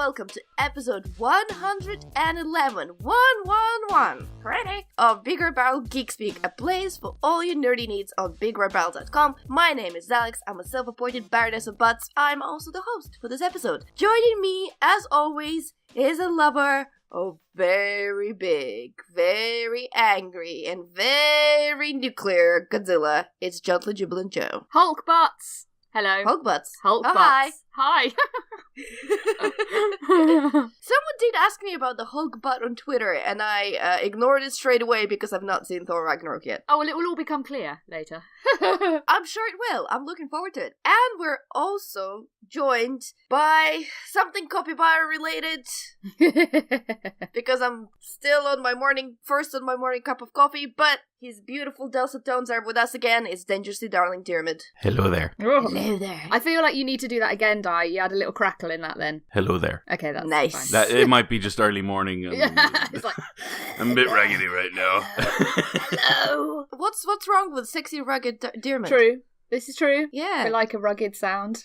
welcome to episode 111, 111, correct, of BigRedBarel Geek Speak, a place for all your nerdy needs on BigRedBarel.com. My name is Alex, I'm a self-appointed baroness of butts. I'm also the host for this episode. Joining me, as always, is a lover of very big, very angry, and very nuclear Godzilla. It's Gently Jubilant Joe. Hulk butts! Hello. Hulk butts. Hulk Hi. butts. Hi. Someone did ask me about the Hulk butt on Twitter, and I ignored it straight away because I've not seen Thor Ragnarok yet. Oh, well, it will all become clear later. I'm sure it will. I'm looking forward to it. And we're also joined by something copybar related, because I'm still on my morning cup of coffee, but his beautiful dulcet tones are with us again. It's Dangerously Darling Diarmuid. Hello there. Oh. Hello there. I feel like you need to do that again, Di. You had a little crackle in that then. Hello there. Okay, that's nice. fine. That it might be just early morning. It's like... I'm a bit raggedy right now. Hello. What's wrong with sexy rugged Diarmuid? True. This is true. Yeah. I like a rugged sound.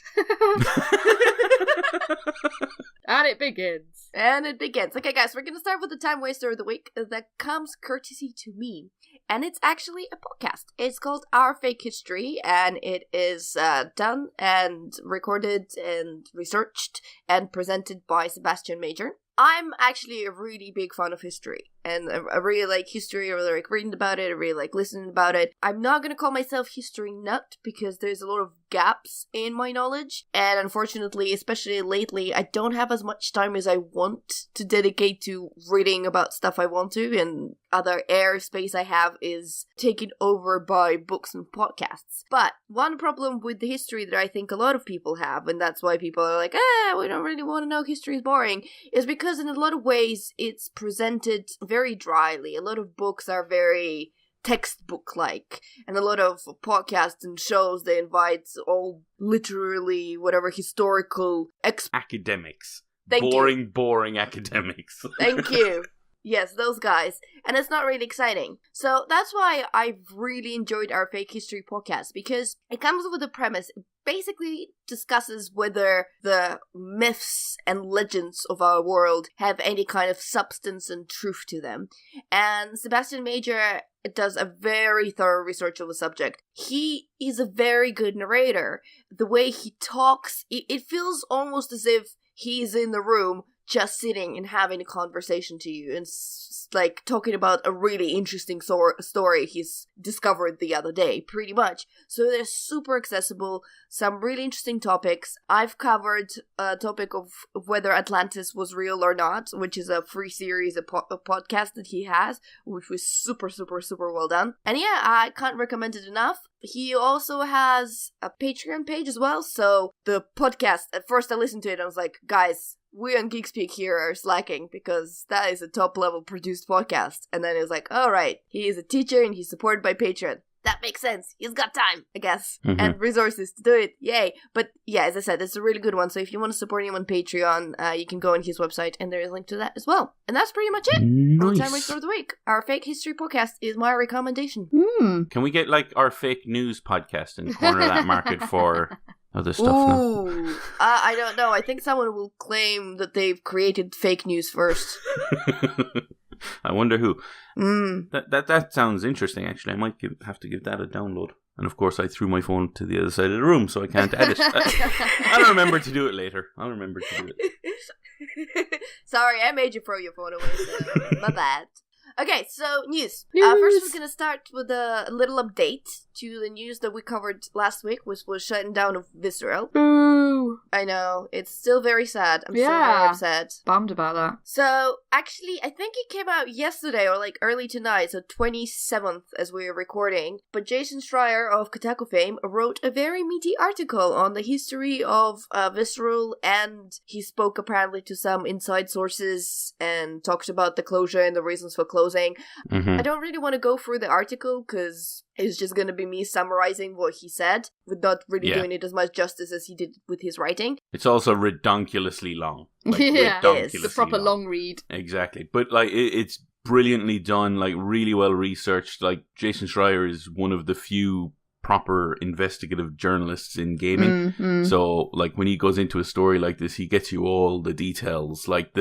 And it begins. Okay, guys, we're going to start with the time waster of the week that comes courtesy to me. And it's actually a podcast. It's called Our Fake History, and it is done and recorded and researched and presented by Sebastian Major. I'm actually a really big fan of history, and I really like history. I really like reading about it. I really like listening about it. I'm not going to call myself history nut because there's a lot of gaps in my knowledge, and unfortunately, especially lately, I don't have as much time as I want to dedicate to reading about stuff I want to, and other airspace I have is taken over by books and podcasts. But one problem with the history that I think a lot of people have, and that's why people are like, we don't really want to know, history is boring, is because in a lot of ways it's presented very dryly. A lot of books are very textbook-like, and a lot of podcasts and shows, they invite all literally whatever historical Academics. Thank Boring academics. Thank you. Yes, those guys. And it's not really exciting. So that's why I've really enjoyed Our Fake History podcast, because it comes with a premise. It basically discusses whether the myths and legends of our world have any kind of substance and truth to them. And Sebastian Major does a very thorough research of the subject. He is a very good narrator. The way he talks, it feels almost as if he's in the room just sitting and having a conversation to you and like talking about a really interesting story he's discovered the other day, pretty much. So they're super accessible, some really interesting topics. I've covered a topic of whether Atlantis was real or not, which is a free series, a podcast that he has, which was super, super, super well done. And yeah, I can't recommend it enough. He also has a Patreon page as well, so the podcast, at first I listened to it and I was like, guys, we on Geek Speak here are slacking because that is a top-level produced podcast. And then it was like, all right, he is a teacher and he's supported by Patreon. That makes sense. He's got time, I guess, and resources to do it. Yay. But yeah, as I said, it's a really good one. So if you want to support him on Patreon, you can go on his website and there is a link to that as well. And that's pretty much it. Nice. The time waster of the week. Our Fake History podcast is my recommendation. Can we get like our fake news podcast and corner that market for other stuff Ooh, now? I don't know. I think someone will claim that they've created fake news first. I wonder who. That sounds interesting, actually. I might have to give that a download. And of course, I threw my phone to the other side of the room, so I can't edit. I'll remember to do it later. Sorry, I made you throw your phone away, so my bad. Okay, so news. First, we're going to start with a little update to the news that we covered last week, which was shutting down of Visceral. Boo! I know, it's still very sad. I'm still very upset. Bummed about that. So, actually, I think it came out yesterday or like early tonight, so 27th as we were recording. But Jason Schreier of Kotaku fame wrote a very meaty article on the history of Visceral, and he spoke apparently to some inside sources and talked about the closure and the reasons for closing. I don't really want to go through the article because it's just going to be me summarizing what he said, with not really doing it as much justice as he did with his writing. It's also redonkulously long. Like, it's the proper long read. Exactly. But like it's brilliantly done, like really well researched. Like Jason Schreier is one of the few proper investigative journalists in gaming. So, like, when he goes into a story like this, he gets you all the details. Like,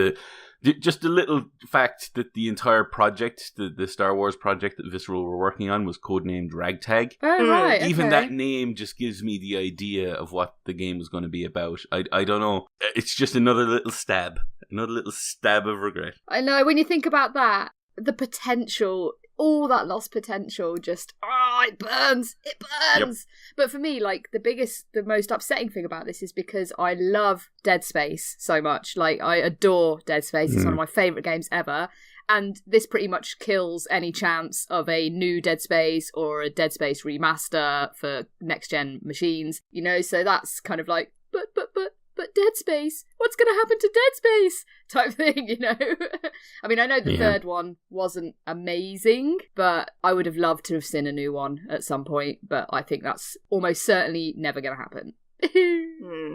just a little fact that the entire project, the Star Wars project that Visceral were working on, was codenamed Ragtag. Oh, right. Even that name just gives me the idea of what the game was going to be about. I don't know. It's just another little stab of regret. I know, when you think about that, the potential, all that lost potential, just, it burns. Yep. But for me, like, the most upsetting thing about this is because I love Dead Space so much. Like, I adore Dead Space. It's one of my favourite games ever. And this pretty much kills any chance of a new Dead Space or a Dead Space remaster for next-gen machines. You know, so that's kind of like, but Dead Space, what's going to happen to Dead Space? Type thing, you know? I mean, I know the third one wasn't amazing, but I would have loved to have seen a new one at some point, but I think that's almost certainly never going to happen.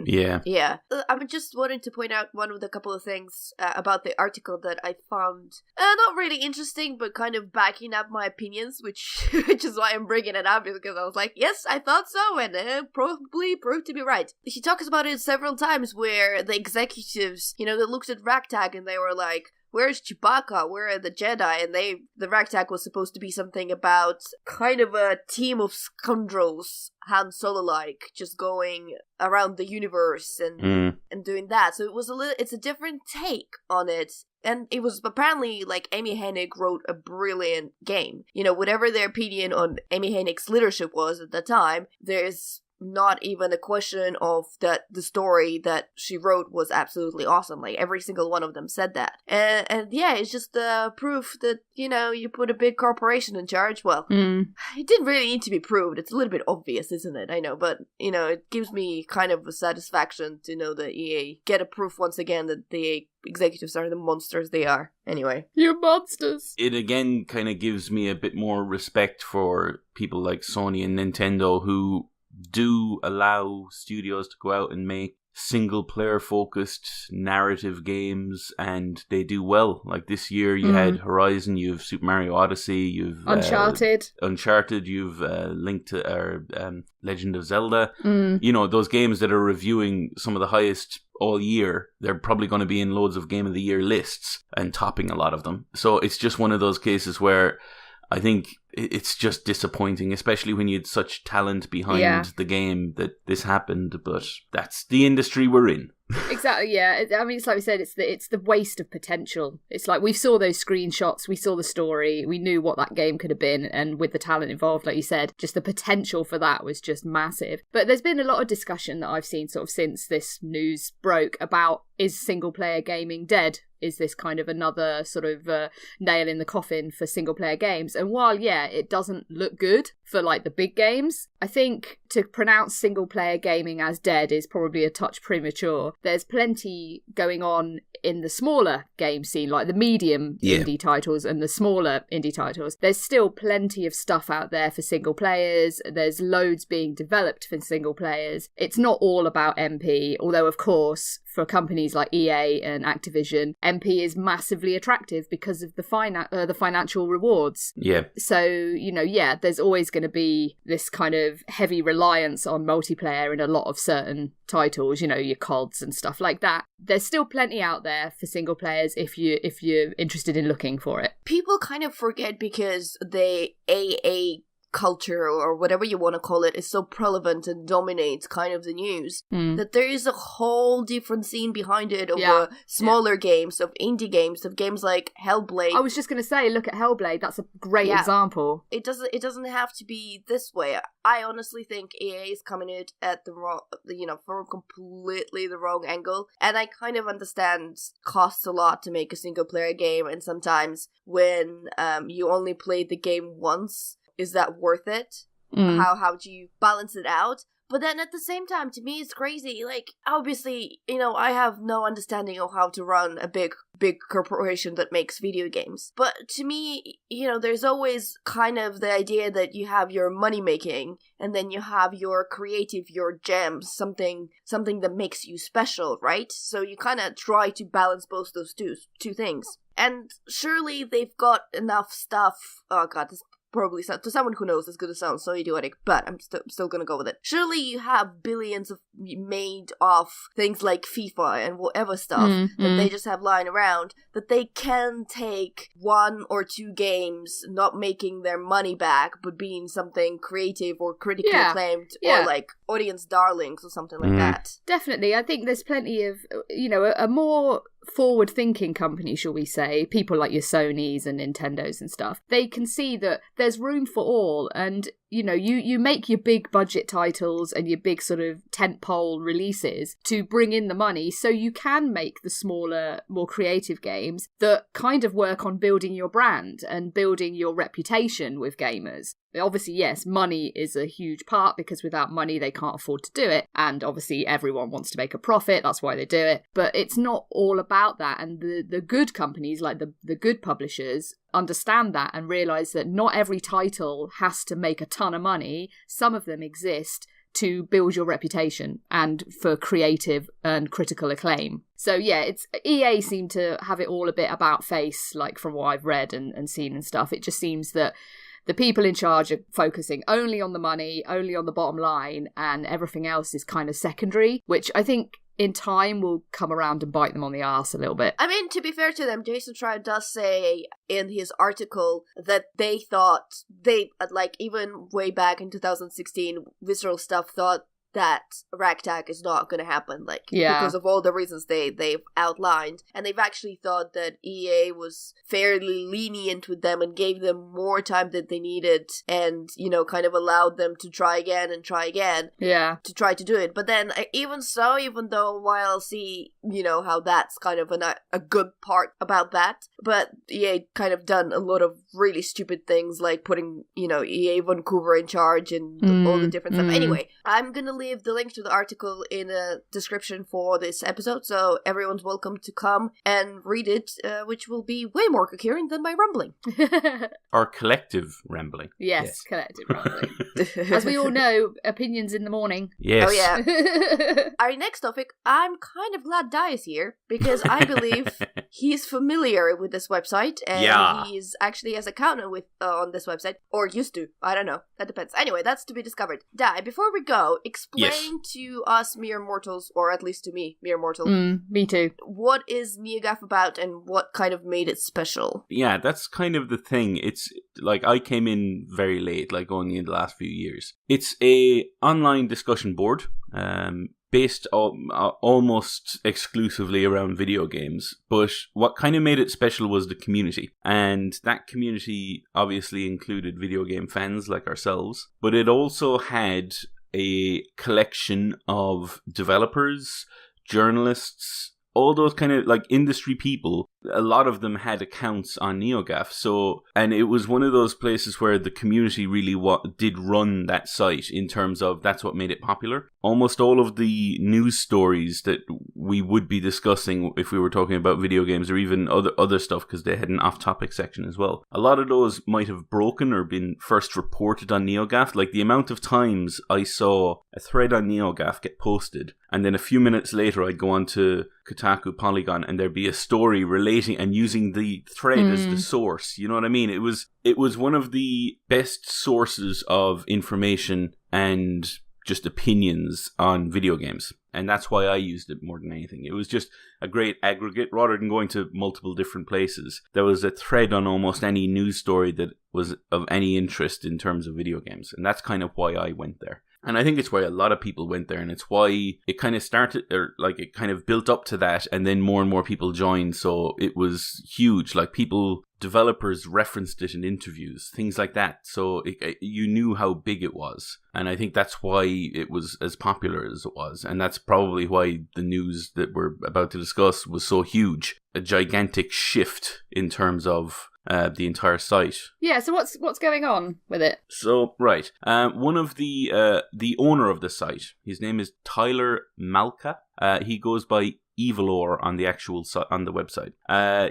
Yeah. I just wanted to point out one of the couple of things about the article that I found not really interesting, but kind of backing up my opinions, which is why I'm bringing it up, because I was like, yes, I thought so, and probably proved to be right. She talks about it several times where the executives, you know, they looked at Ragtag and they were like, where's Chewbacca? Where are the Jedi? And the Ragtag was supposed to be something about kind of a team of scoundrels, Han Solo-like, just going around the universe and doing that. So it's a different take on it. And it was apparently, like, Amy Hennig wrote a brilliant game. You know, whatever their opinion on Amy Hennig's leadership was at the time, there's not even a question of that the story that she wrote was absolutely awesome. Like, every single one of them said that. And yeah, it's just proof that, you know, you put a big corporation in charge. Well, it didn't really need to be proved. It's a little bit obvious, isn't it? I know, but, you know, it gives me kind of a satisfaction to know that EA get a proof once again that the EA executives are the monsters they are. Anyway. You monsters! It again kind of gives me a bit more respect for people like Sony and Nintendo who do allow studios to go out and make single-player focused narrative games, and they do well. Like, this year you had Horizon, you've Super Mario Odyssey, you've Uncharted, you've Link to Legend of Zelda. You know, those games that are reviewing some of the highest all year, they're probably going to be in loads of Game of the Year lists and topping a lot of them. So it's just one of those cases where I think it's just disappointing, especially when you had such talent behind the game, that this happened. But that's the industry we're in. Exactly, yeah. I mean, it's like we said, it's the waste of potential. It's like we saw those screenshots, we saw the story, we knew what that game could have been, and with the talent involved, like you said, just the potential for that was just massive. But there's been a lot of discussion that I've seen sort of since this news broke about, is single-player gaming dead? Is this kind of another sort of nail in the coffin for single-player games? And while, yeah, it doesn't look good for, like, the big games, I think to pronounce single-player gaming as dead is probably a touch premature. There's plenty going on in the smaller game scene, like the medium indie titles and the smaller indie titles. There's still plenty of stuff out there for single players. There's loads being developed for single players. It's not all about MP, although, of course, for companies like EA and Activision, MP is massively attractive because of the financial rewards. Yeah. So, you know, yeah, there's always going to be this kind of heavy reliance on multiplayer in a lot of certain titles, you know, your CODs and stuff like that. There's still plenty out there for single players if you're interested in looking for it. People kind of forget because the AA culture, or whatever you want to call it, is so prevalent and dominates kind of the news, that there is a whole different scene behind it of smaller games, of indie games, of games like Hellblade. I was just going to say, look at Hellblade. That's a great example. It doesn't have to be this way. I honestly think EA is coming at the wrong, you know, from completely the wrong angle, and I kind of understand costs a lot to make a single player game, and sometimes when you only play the game once, is that worth it? How do you balance it out? But then at the same time, to me, it's crazy. Like, obviously, you know, I have no understanding of how to run a big corporation that makes video games. But to me, you know, there's always kind of the idea that you have your money making, and then you have your creative, your gems, something that makes you special, right? So you kind of try to balance both those two things. And surely they've got enough stuff. Oh god, this probably to someone who knows, it's going to sound so idiotic, but I'm still going to go with it. Surely you have billions made of things like FIFA and whatever stuff that they just have lying around, that they can take 1 or 2 games not making their money back, but being something creative or critically acclaimed or like audience darlings or something like that. Definitely. I think there's plenty of, a more forward-thinking company, shall we say, people like your Sonys and Nintendos and stuff, they can see that there's room for all, and you make your big budget titles and your big sort of tentpole releases to bring in the money, so you can make the smaller, more creative games that kind of work on building your brand and building your reputation with gamers. Obviously, yes, money is a huge part, because without money they can't afford to do it, and obviously everyone wants to make a profit, that's why they do it, but it's not all about that, and the good companies, like the good publishers, understand that and realise that not every title has to make a ton of money. Some of them exist to build your reputation and for creative and critical acclaim. So yeah, it's EA seem to have it all a bit about face, like from what I've read and seen and stuff. It just seems that the people in charge are focusing only on the money, only on the bottom line, and everything else is kind of secondary, which I think in time will come around and bite them on the arse a little bit. I mean, to be fair to them, Jason Schreier does say in his article that they thought, even way back in 2016, Visceral stuff thought that Ragtag is not going to happen, because of all the reasons they've outlined. And they've actually thought that EA was fairly lenient with them and gave them more time than they needed, and, kind of allowed them to try again and try again. Yeah. To try to do it. But then, even though while I'll see, how that's kind of a good part about that, but EA kind of done a lot of really stupid things, like putting, EA Vancouver in charge and all the different stuff. Anyway, I'm gonna leave the link to the article in the description for this episode, so everyone's welcome to come and read it, which will be way more coherent than my rambling. Or collective rambling. Yes, collective rambling. As we all know, opinions in the morning. Yes. Oh yeah. Our next topic, I'm kind of glad Di is here, because I believe he's familiar with this website, and he's actually has an account on this website, or used to. I don't know. That depends. Anyway, that's to be discovered. Di, before we go, explain to us mere mortals, or at least to me, mere mortal. Me too. What is NeoGaf about, and what kind of made it special? Yeah, that's kind of the thing. It's like I came in very late, like going in the last few years. It's a online discussion board, based almost exclusively around video games. But what kind of made it special was the community. And that community obviously included video game fans like ourselves. But it also had a collection of developers, journalists, all those kind of like industry people. A lot of them had accounts on NeoGaf, and it was one of those places where the community really did run that site, in terms of that's what made it popular. Almost all of the news stories that we would be discussing if we were talking about video games, or even other stuff, because they had an off-topic section as well, a lot of those might have broken or been first reported on NeoGaf. Like the amount of times I saw a thread on NeoGaf get posted, and then a few minutes later I'd go on to Kotaku, Polygon, and there'd be a story relating and using the thread as the source. You know what I mean? It was one of the best sources of information and just opinions on video games. And that's why I used it more than anything. It was just a great aggregate. Rather than going to multiple different places, there was a thread on almost any news story that was of any interest in terms of video games. And that's kind of why I went there. And I think it's why a lot of people went there, and it's why it kind of started, or like it kind of built up to that, and then more and more people joined, so it was huge. Like developers referenced it in interviews, things like that, so you knew how big it was. And I think that's why it was as popular as it was, and that's probably why the news that we're about to discuss was so huge. A gigantic shift in terms of the entire site. Yeah, so what's going on with it? So, right. One of the owner of the site, his name is Tyler Malka. He goes by Evilor on the actual on the website.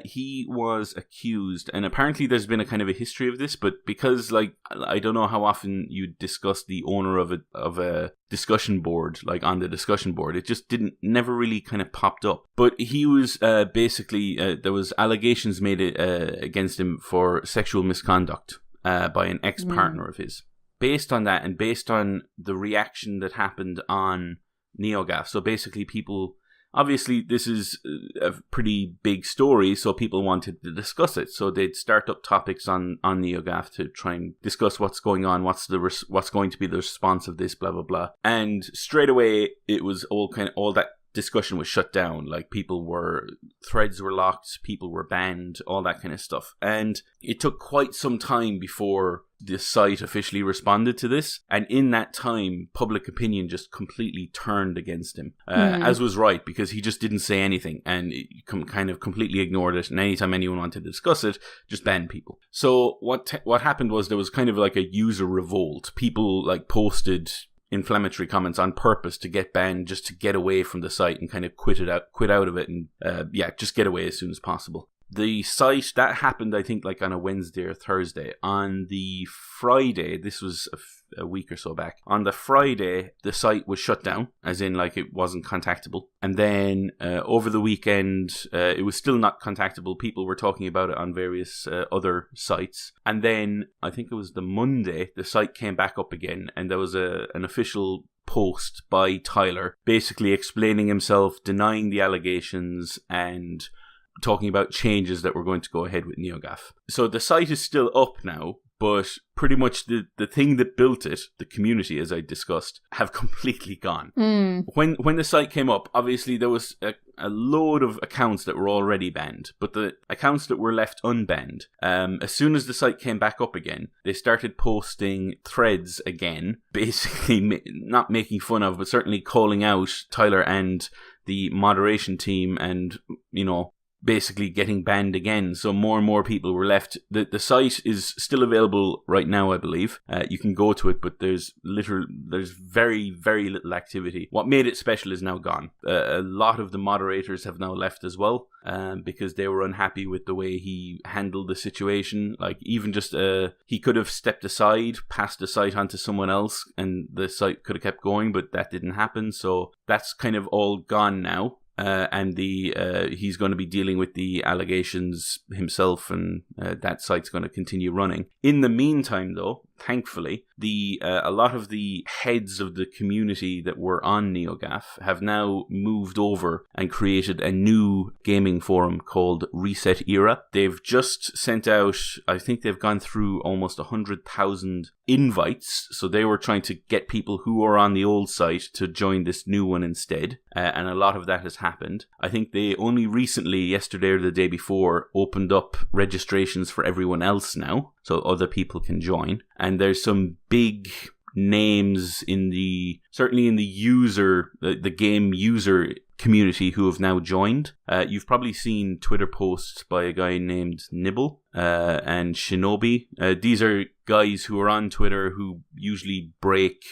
He was accused, and apparently there's been a kind of a history of this, but because like I don't know how often you discuss the owner of a discussion board, like on the discussion board, it just never really kind of popped up. But he was basically there was allegations made against him for sexual misconduct. by an ex-partner of his. Based on that, and based on the reaction that happened on NeoGaf, so basically people... Obviously, this is a pretty big story, so people wanted to discuss it. So they'd start up topics on NeoGaf to try and discuss what's going on, what's going to be the response of this, blah blah blah. And straight away, it was all that discussion was shut down. Like threads were locked, people were banned, all that kind of stuff. And it took quite some time before the site officially responded to this. And in that time, public opinion just completely turned against him, as was right, because he just didn't say anything and kind of completely ignored it. And anytime anyone wanted to discuss it, just banned people. So what happened was there was kind of like a user revolt. People like posted inflammatory comments on purpose to get banned, just to get away from the site and kind of quit out of it, and just get away as soon as possible. The site, that happened, I think, like on a Wednesday or Thursday. On the Friday, this was a week or so back, on the Friday, the site was shut down, as in, like, it wasn't contactable. And then over the weekend, it was still not contactable. People were talking about it on various other sites. And then, I think it was the Monday, the site came back up again, and there was an official post by Tyler, basically explaining himself, denying the allegations, and talking about changes that were going to go ahead with NeoGaf. So the site is still up now, but pretty much the thing that built it, the community, as I discussed, have completely gone. When the site came up, obviously there was a load of accounts that were already banned, but the accounts that were left unbanned, as soon as the site came back up again, they started posting threads again, basically not making fun of, but certainly calling out Tyler and the moderation team, and, you know, basically getting banned again. So more and more people were left. The site is still available right now, I believe. You can go to it, but there's very, very little activity. What made it special is now gone. A lot of the moderators have now left as well, because they were unhappy with the way he handled the situation. Like, even just he could have stepped aside, passed the site on to someone else, and the site could have kept going, but that didn't happen. So that's kind of all gone now. And he's going to be dealing with the allegations himself, and that site's going to continue running. In the meantime, though, thankfully, a lot of the heads of the community that were on NeoGaf have now moved over and created a new gaming forum called Reset Era. They've just sent out, I think they've gone through almost 100,000 invites, so they were trying to get people who are on the old site to join this new one instead, and a lot of that has happened. I think they only recently, yesterday or the day before, opened up registrations for everyone else now, so other people can join. And there's some big names certainly in the game user community who have now joined. You've probably seen Twitter posts by a guy named Nibble and Shinobi. These are guys who are on Twitter who usually break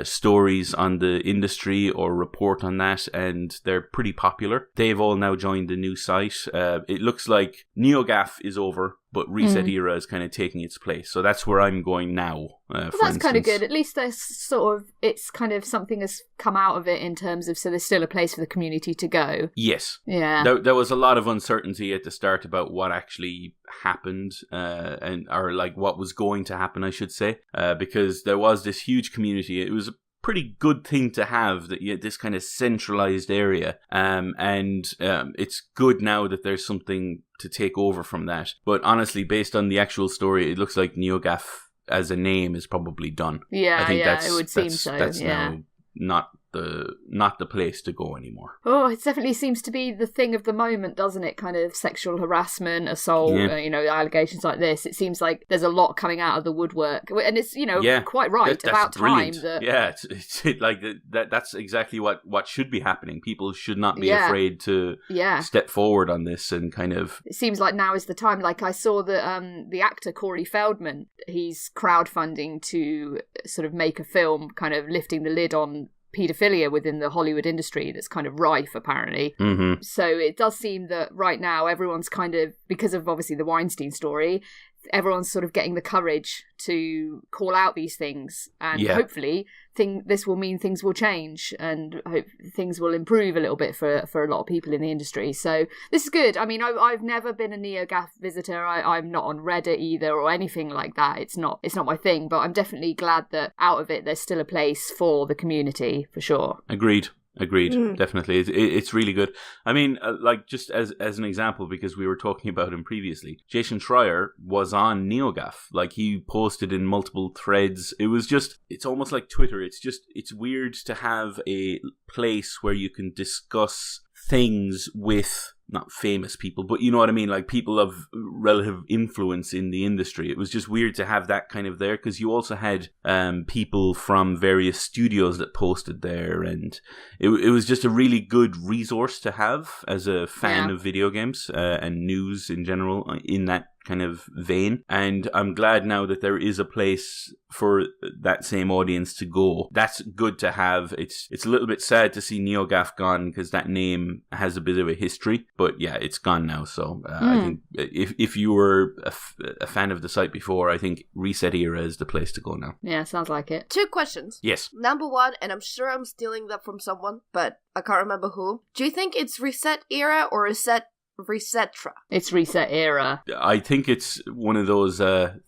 stories on the industry or report on that, and they're pretty popular. They've all now joined the new site. It looks like NeoGaf is over, but Reset Era is kind of taking its place. So that's where I'm going now. Well, that's kind of good. At least it's kind of something has come out of it in terms of, so there's still a place for the community to go. Yes. Yeah. There was a lot of uncertainty at the start about what actually happened, or like what was going to happen, I should say, because there was this huge community. It was a pretty good thing to have, that you had this kind of centralized area, and it's good now that there's something to take over from that. But honestly, based on the actual story, it looks like NeoGaf as a name is probably done. Yeah, I think it would seem so. That's now not the place to go anymore. Oh, it definitely seems to be the thing of the moment, doesn't it? Kind of sexual harassment, assault, allegations like this. It seems like there's a lot coming out of the woodwork, and it's quite right. That's about time. It's like that's exactly what should be happening. People should not be afraid to step forward on this, and kind of. It seems like now is the time. Like, I saw that the actor Corey Feldman, he's crowdfunding to sort of make a film, kind of lifting the lid on paedophilia within the Hollywood industry that's kind of rife, apparently. So it does seem that right now everyone's kind of, because of obviously the Weinstein story, everyone's sort of getting the courage to call out these things, and hopefully this will mean things will change and hope things will improve a little bit for a lot of people in the industry. So this is good. I mean, I've never been a NeoGaf visitor. I'm not on Reddit either or anything like that. It's not my thing, but I'm definitely glad that out of it there's still a place for the community, for sure. Agreed. Definitely. It's really good. I mean, like, just as an example, because we were talking about him previously, Jason Schreier was on NeoGaf. Like, he posted in multiple threads. It's almost like Twitter. It's weird to have a place where you can discuss things with not famous people, but you know what I mean, like people of relative influence in the industry. It was just weird to have that kind of there, because you also had people from various studios that posted there, and it was just a really good resource to have as a fan of video games and news in general in that kind of vein. And I'm glad now that there is a place for that same audience to go. That's good to have. It's a little bit sad to see NeoGaf gone, because that name has a bit of a history, but yeah, it's gone now. So I think if you were a fan of the site before, I think Reset Era is the place to go now. Yeah, sounds like it. 2 questions. Yes. Number 1, and I'm sure I'm stealing that from someone, but I can't remember who. Do you think it's Reset Era or Resetra? It's Reset Era. I think it's one of those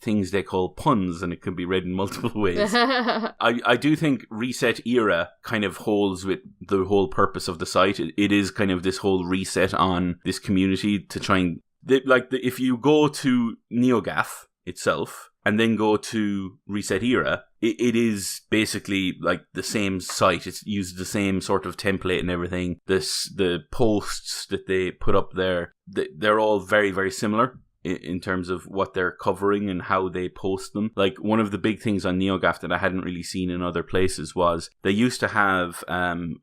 things they call puns, and it can be read in multiple ways. I do think Reset Era kind of holds with the whole purpose of the site. It is kind of this whole reset on this community to try and... if you go to NeoGaf itself and then go to Reset Era, it is basically like the same site. It's used the same sort of template and everything. The posts that they put up there, they're all very, very similar in terms of what they're covering and how they post them. Like, one of the big things on NeoGaf that I hadn't really seen in other places was they used to have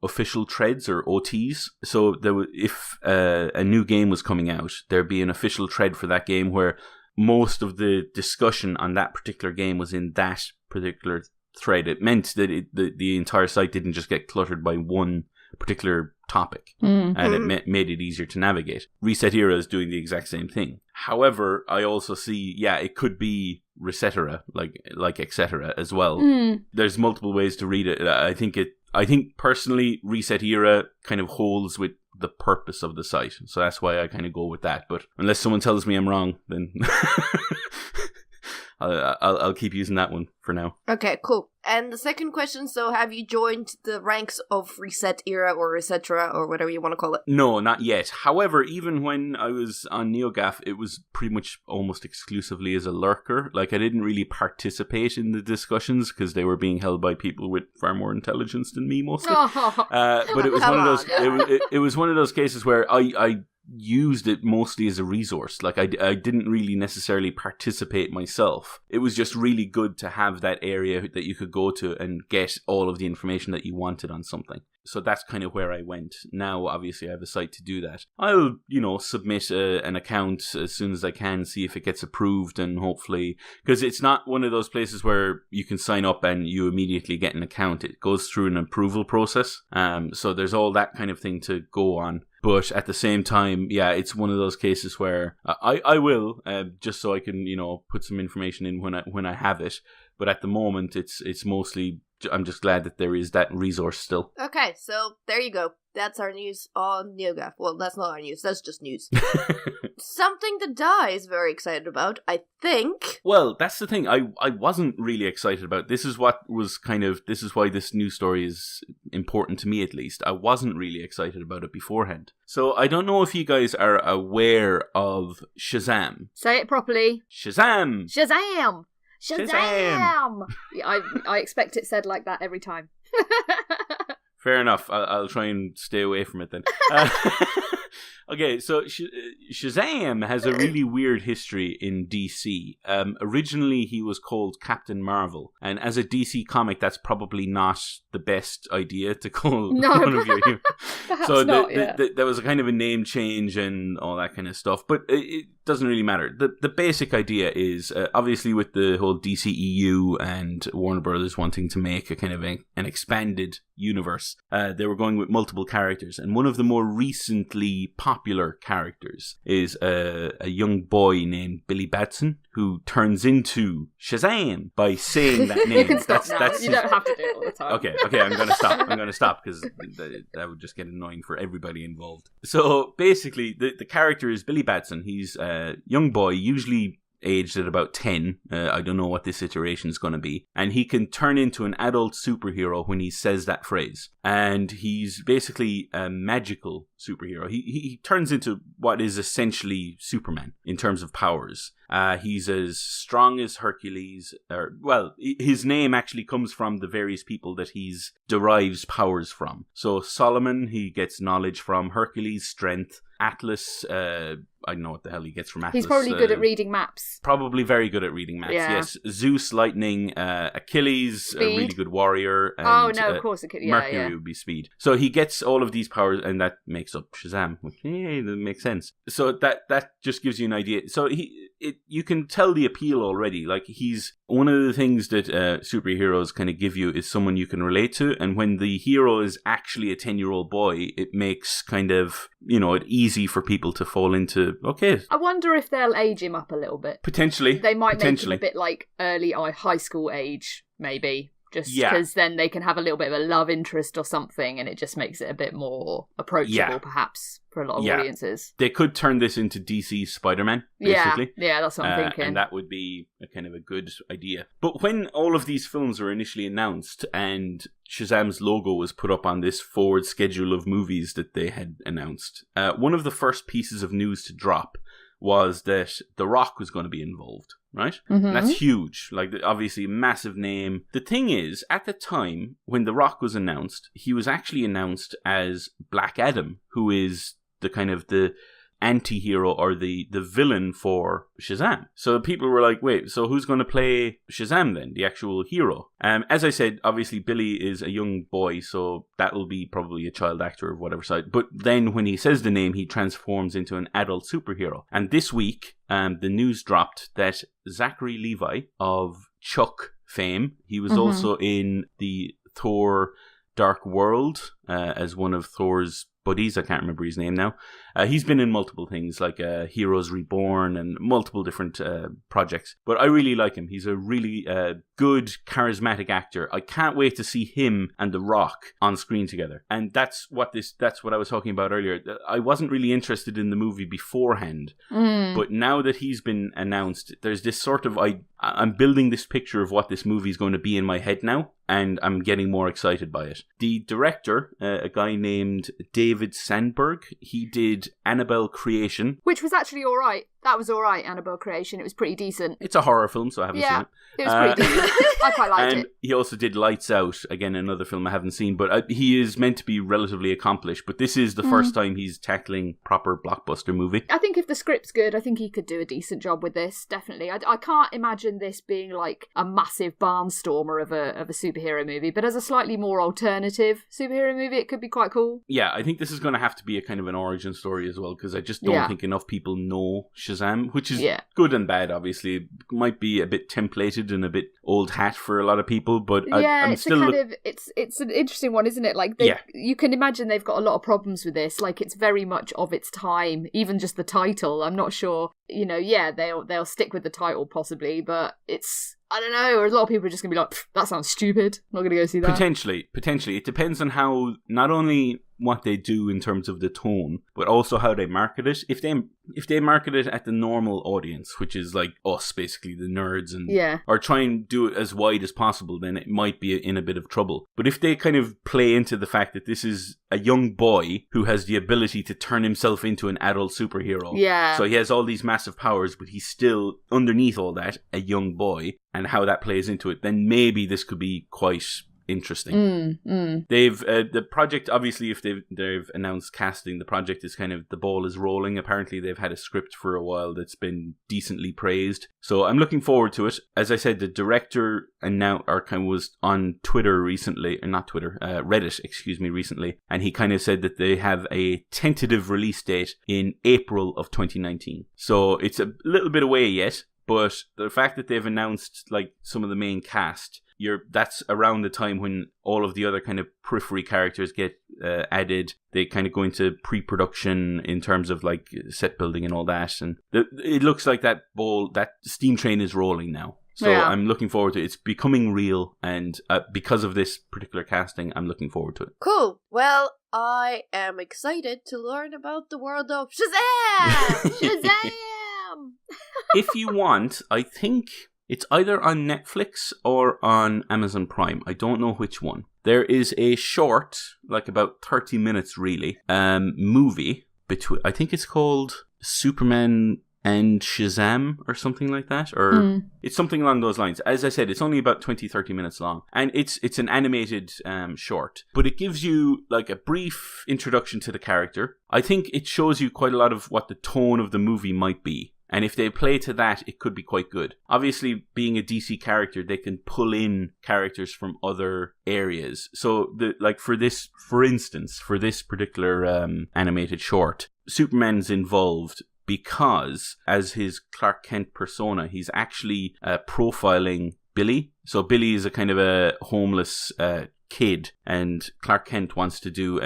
official threads or OTs. So if a new game was coming out, there'd be an official thread for that game where most of the discussion on that particular game was in that particular thread. It meant that the entire site didn't just get cluttered by one particular topic, and it made it easier to navigate. Reset Era is doing the exact same thing. However, I also see, it could be Resetera, like etc. as well. There's multiple ways to read it. I think personally, Reset Era kind of holds with the purpose of the site, so that's why I kind of go with that. But unless someone tells me I'm wrong, then I'll keep using that one for now. Okay, cool. And the second question, so have you joined the ranks of Reset Era or Resetera or whatever you want to call it? No, not yet. However, even when I was on NeoGaf, it was pretty much almost exclusively as a lurker. Like, I didn't really participate in the discussions because they were being held by people with far more intelligence than me mostly. But it was one of those. It was one of those cases where I used it mostly as a resource. Like, I didn't really necessarily participate myself. It was just really good to have that area that you could go to and get all of the information that you wanted on something. So that's kind of where I went. Now, obviously, I have a site to do that. I'll, submit an account as soon as I can, see if it gets approved, and hopefully... Because it's not one of those places where you can sign up and you immediately get an account. It goes through an approval process. So there's all that kind of thing to go on. But at the same time, it's one of those cases where I will, just so I can, put some information in when I have it. But at the moment, it's mostly... I'm just glad that there is that resource still. Okay, so there you go. That's our news on NeoGaf. Well, that's not our news. That's just news. Something that Di is very excited about, I think. Well, that's the thing. I wasn't really excited about. This is why this news story is important to me, at least. I wasn't really excited about it beforehand. So I don't know if you guys are aware of Shazam. Say it properly. Shazam! Shazam! Shazam! I expect it said like that every time. Fair enough. I'll try and stay away from it then. Okay, so Shazam has a really weird history in DC. Originally, he was called Captain Marvel, and as a DC comic, that's probably not the best idea to call one of your heroes. So there was a kind of a name change and all that kind of stuff, but it doesn't really matter. The basic idea is, obviously with the whole DCEU and Warner Brothers wanting to make a kind of an expanded universe, they were going with multiple characters, and one of the more recently popular characters is a young boy named Billy Batson, who turns into Shazam by saying that name. You can stop now. You don't have to do it all the time. Okay, I'm going to stop because that would just get annoying for everybody involved. So basically, the character is Billy Batson. He's a young boy, usually aged at about 10. I don't know what this iteration is going to be. And he can turn into an adult superhero when he says that phrase. And he's basically a magical superhero. He turns into what is essentially Superman in terms of powers. He's as strong as Hercules. His name actually comes from the various people that he's derives powers from. So Solomon, he gets knowledge from. Hercules, strength. Atlas, I don't know what the hell he gets from Atlas. He's probably good at reading maps. Probably very good at reading maps, yes. Zeus, lightning. Achilles, speed. A really good warrior. And, of course. Mercury would be speed. So he gets all of these powers, and that makes up Shazam. That makes sense. So that just gives you an idea. So you can tell the appeal already. Like, he's one of the things that superheroes kind of give you is someone you can relate to. And when the hero is actually a 10-year-old boy, it makes kind of, it easy for people to fall into, okay. I wonder if they'll age him up a little bit. Potentially. They might make him a bit like early high school age, maybe. Just because then they can have a little bit of a love interest or something, and it just makes it a bit more approachable, perhaps, for a lot of audiences. They could turn this into DC's Spider-Man, basically. Yeah, that's what I'm thinking. And that would be a kind of a good idea. But when all of these films were initially announced and Shazam's logo was put up on this forward schedule of movies that they had announced, one of the first pieces of news to drop was that The Rock was going to be involved, right? Mm-hmm. And that's huge. Like, obviously, a massive name. The thing is, at the time, when The Rock was announced, he was actually announced as Black Adam, who is the kind of the anti-hero or the villain for Shazam. So people were like, wait, so who's going to play Shazam then, the actual hero? As I said, obviously Billy is a young boy, so that'll be probably a child actor of whatever side. But then when he says the name, he transforms into an adult superhero. And this week, the news dropped that Zachary Levi of Chuck fame, he was also in the Thor Dark World as one of Thor's buddies. I can't remember his name now. He's been in multiple things like Heroes Reborn and multiple different projects. But I really like him. He's a really good, charismatic actor. I can't wait to see him and The Rock on screen together. And that's what I was talking about earlier. I wasn't really interested in the movie beforehand. But now that he's been announced, there's this sort of... I'm building this picture of what this movie is going to be in my head now, and I'm getting more excited by it. The director, a guy named David Sandberg, he did Annabelle Creation. Which was actually alright. That was alright, Annabelle Creation. It was pretty decent. It's a horror film, so I haven't seen it. It was pretty decent. I quite liked and it. He also did Lights Out, again, another film I haven't seen, but he is meant to be relatively accomplished, but this is the first time he's tackling proper blockbuster movie. I think if the script's good, I think he could do a decent job with this, definitely. I can't imagine this being like a massive barnstormer of a superhero movie, but as a slightly more alternative superhero movie, it could be quite cool. Yeah, I think this is going to have to be a kind of an origin story as well, because I just don't think enough people know Shazam, which is good and bad, obviously. It might be a bit templated and a bit old hat for a lot of people, but I'm it's still... it's an interesting one, isn't it? Like, you can imagine they've got a lot of problems with this. Like, it's very much of its time. Even just the title, I'm not sure. They'll stick with the title possibly, but it's... I don't know, or a lot of people are just going to be like, that sounds stupid. I'm not going to go see that. Potentially. It depends on how, not only what they do in terms of the tone, but also how they market it. If they market it at the normal audience, which is like us, basically, the nerds, and or try and do it as wide as possible, then it might be in a bit of trouble. But if they kind of play into the fact that this is a young boy who has the ability to turn himself into an adult superhero. Yeah. So he has all these massive powers, but he's still, underneath all that, a young boy, and how that plays into it, then maybe this could be quite interesting. They've the project, obviously, if they've announced casting, the project is kind of, the ball is rolling. Apparently they've had a script for a while that's been decently praised, so I'm looking forward to it. As I said, the director was on Twitter recently, or not Twitter, Reddit, recently, and he kind of said that they have a tentative release date in April of 2019. So it's a little bit away yet, but the fact that they've announced like some of the main cast that's around the time when all of the other kind of periphery characters get added. They kind of go into pre-production in terms of like set building and all that, and it looks like that steam train is rolling now. So I'm looking forward to it. It's becoming real, and because of this particular casting, I'm looking forward to it. Cool. Well, I am excited to learn about the world of Shazam! Shazam! If you want, I think it's either on Netflix or on Amazon Prime. I don't know which one. There is a short, like about 30 minutes really, movie between, I think it's called Superman and Shazam or something like that, or it's something along those lines. As I said, it's only about 20-30 minutes long, and it's an animated short, but it gives you like a brief introduction to the character. I think it shows you quite a lot of what the tone of the movie might be, and if they play to that, it could be quite good. Obviously, being a DC character, they can pull in characters from other areas. So for instance, for this particular animated short, Superman's involved because as his Clark Kent persona, he's actually profiling Billy. So Billy is a kind of a homeless kid, and Clark Kent wants to do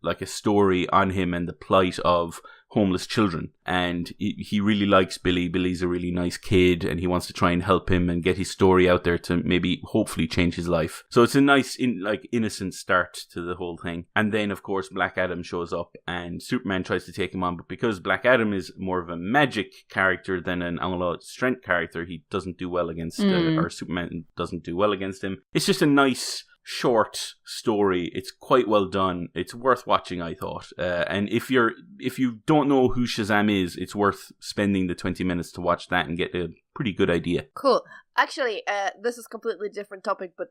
like a story on him and the plight of homeless children. And he really likes Billy. Billy's a really nice kid, and he wants to try and help him and get his story out there to maybe hopefully change his life. So it's a nice innocent start to the whole thing. And then of course Black Adam shows up, and Superman tries to take him on, but because Black Adam is more of a magic character than an all-out strength character, he doesn't do well against or Superman doesn't do well against him. It's just a nice short story. It's quite well done. It's worth watching, I thought. And if you don't know who Shazam is, it's worth spending the 20 minutes to watch that and get a pretty good idea. Cool. Actually, this is a completely different topic, but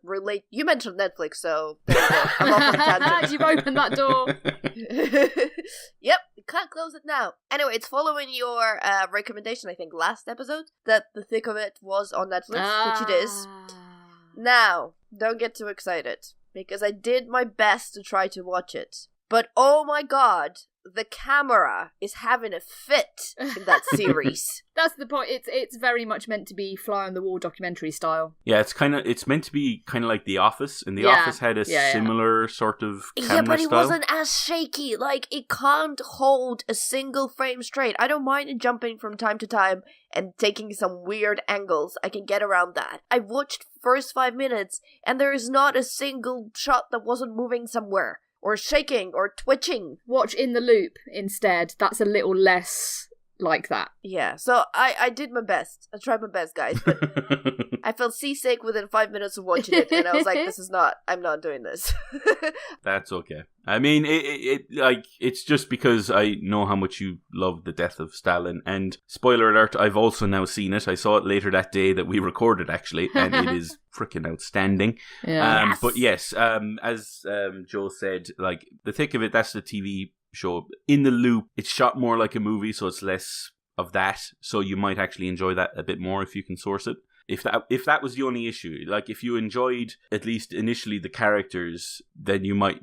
you mentioned Netflix, so there you go. I'm off on a tangent. You've opened that door. Yep, can't close it now. Anyway, it's following your recommendation, I think, last episode, that the thick of it was on Netflix, which it is. Now, don't get too excited, because I did my best to try to watch it. But oh my god, the camera is having a fit in that series. That's the point. It's very much meant to be fly on the wall documentary style. Yeah, it's meant to be kind of like The Office, and The Office had a similar sort of camera Yeah, but it style. wasn't as shaky. Like, it can't hold a single frame straight. I don't mind it jumping from time to time and taking some weird angles. I can get around that. I watched the first 5 minutes, and there is not a single shot that wasn't moving somewhere, or shaking, or twitching. Watch In the Loop instead. That's a little less like that. Yeah, so I did my best. I tried my best, guys, but I felt seasick within 5 minutes of watching it, and I was like, I'm not doing this. That's okay. I mean, it's just because I know how much you love The Death of Stalin, and spoiler alert, I've also now seen it. I saw it later that day that we recorded, actually, and it is freaking outstanding. Yeah. But yes, as Joe said, like, the thick of it, that's the TV show. In the Loop, it's shot more like a movie, so it's less of that, so you might actually enjoy that a bit more if you can source it. If that was the only issue, like if you enjoyed at least initially the characters, then you might,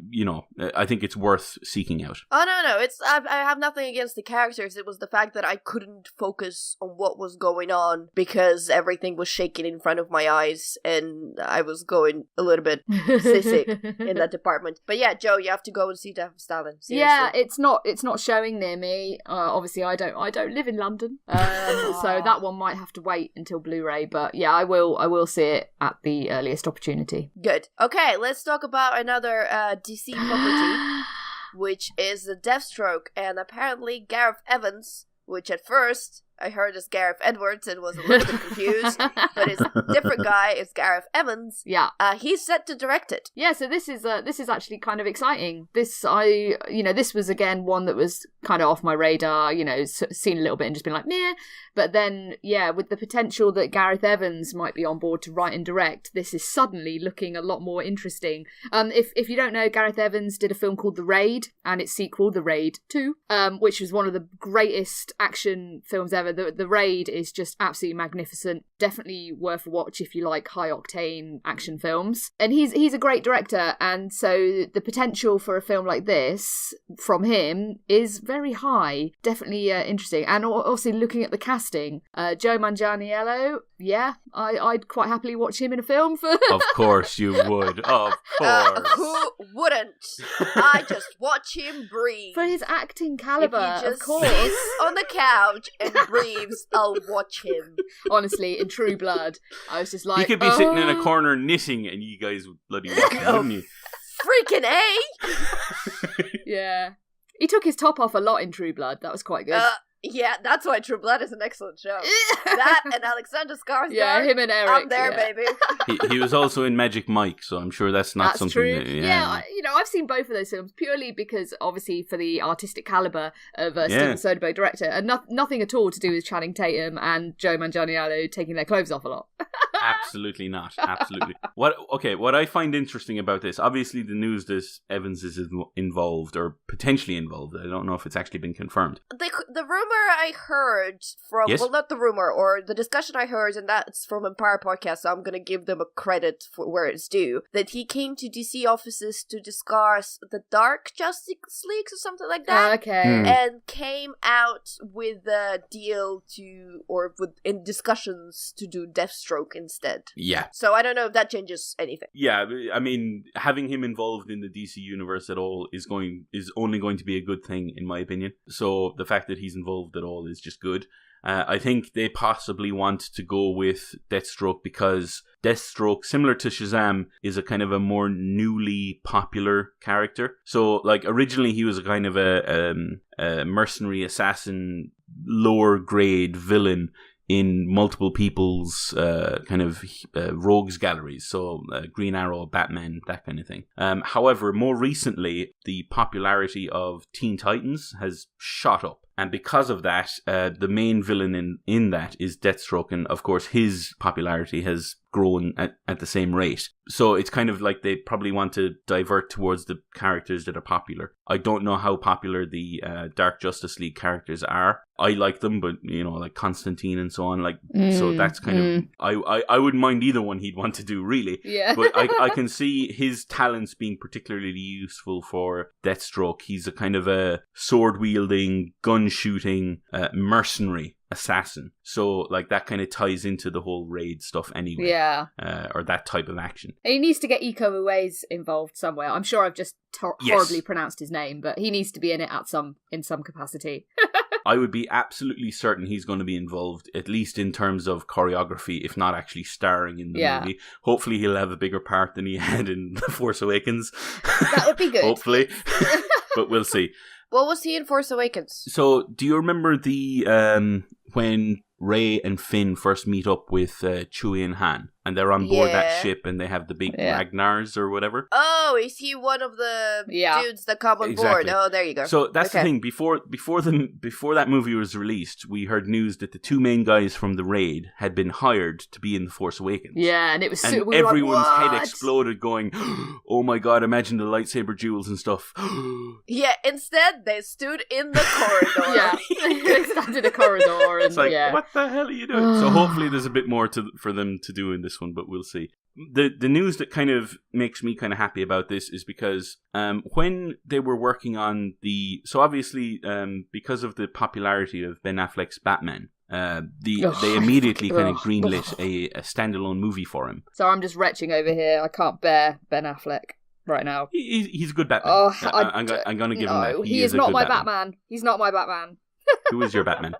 I think it's worth seeking out. Oh no, I have nothing against the characters. It was the fact that I couldn't focus on what was going on because everything was shaking in front of my eyes, and I was going a little bit sick in that department. But yeah, Joe, you have to go and see Death of Stalin. Seriously. Yeah, it's not showing near me. Obviously, I don't live in London, so that one might have to wait until Blu-ray. But yeah, I will see it at the earliest opportunity. Good. Okay, let's talk about another DC property, which is the Deathstroke, and apparently Gareth Evans, which at first I heard as Gareth Edwards and was a little bit confused, but it's a different guy. It's Gareth Evans. Yeah, he's set to direct it. Yeah, so this is actually kind of exciting. This was again one that was kind of off my radar. Seen a little bit and just been like, meh. But then, yeah, with the potential that Gareth Evans might be on board to write and direct, this is suddenly looking a lot more interesting. If you don't know, Gareth Evans did a film called The Raid, and its sequel, The Raid 2, which was one of the greatest action films ever. The Raid is just absolutely magnificent. Definitely worth a watch if you like high-octane action films. And he's a great director, and so the potential for a film like this from him is very high. Definitely interesting. And also looking at the casting, Joe Manganiello, yeah, I'd quite happily watch him in a film for... Of course you would. Of course. Who wouldn't? I just watch him breathe. For his acting caliber, if he just of course. sits on the couch and breathes, I'll watch him. Honestly, in True Blood, I was just like, You could be sitting in a corner knitting and you guys would bloody watch him, wouldn't you? Freaking A! Yeah. He took his top off a lot in True Blood. That was quite good. Yeah, that's why True Blood is an excellent show. That and Alexander Skarsgård. Yeah, him and Eric. I'm there, yeah. baby. He was also in Magic Mike, so I'm sure that's not That's something true. that... Yeah, I've seen both of those films purely because, obviously, for the artistic caliber of Steven Soderbergh, director, and nothing at all to do with Channing Tatum and Joe Manganiello taking their clothes off a lot. Absolutely not. Absolutely. What I find interesting about this, obviously the news that Evans is involved, or potentially involved, I don't know if it's actually been confirmed. The rumor I heard from, well, not the rumor, or the discussion I heard, and that's from Empire Podcast, so I'm going to give them a credit for where it's due, that he came to DC offices to discuss the Dark Justice Leagues or something like that. Okay. And came out with a deal in discussions to do Deathstroke instead. Yeah. So I don't know if that changes anything. Yeah, I mean, having him involved in the DC universe at all is only going to be a good thing, in my opinion. So the fact that he's involved at all is just good. I think they possibly want to go with Deathstroke because Deathstroke, similar to Shazam, is a kind of a more newly popular character. So, like, originally he was a kind of a mercenary assassin, lower grade villain in multiple people's kind of rogues galleries, so Green Arrow, Batman, that kind of thing. However, more recently, the popularity of Teen Titans has shot up. And because of that, the main villain in that is Deathstroke, and of course his popularity has grown at the same rate. So it's kind of like they probably want to divert towards the characters that are popular. I don't know how popular the Dark Justice League characters are. I like them, but, you know, like Constantine and so on. So that's kind of... I wouldn't mind either one he'd want to do, really. Yeah. But I can see his talents being particularly useful for Deathstroke. He's a kind of a sword-wielding, gun-shooting mercenary assassin. So, like, that kind of ties into the whole raid stuff anyway. Yeah. Or that type of action. And he needs to get Iko Uwais involved somewhere. I'm sure I've just horribly pronounced his name, but he needs to be in it in some capacity. I would be absolutely certain he's going to be involved, at least in terms of choreography, if not actually starring in the movie. Hopefully he'll have a bigger part than he had in The Force Awakens. That would be good. Hopefully. But we'll see. What was he in Force Awakens? So, do you remember when Rey and Finn first meet up with Chewie and Han, and they're on board that ship, and they have the big Ragnars or whatever? Oh, is he one of the dudes that come on board? Oh, there you go. So that's the thing. Before that movie was released, we heard news that the two main guys from the raid had been hired to be in The Force Awakens. Yeah, and it was everyone's head exploded, going, "Oh my god! Imagine the lightsaber duels and stuff." Yeah. Instead, they stood in the corridor. Yeah, they stood in the corridor, and it's like, what the hell are you doing? So hopefully, there's a bit more for them to do in this one, but we'll see. The news that kind of makes me kind of happy about this is because when they were working on so obviously because of the popularity of Ben Affleck's Batman, they immediately kind of greenlit a standalone movie for him. So I'm just retching over here. I can't bear Ben Affleck right now. He's a good Batman. I'm going to give him that. He is not my Batman. He's not my Batman. Who is your Batman?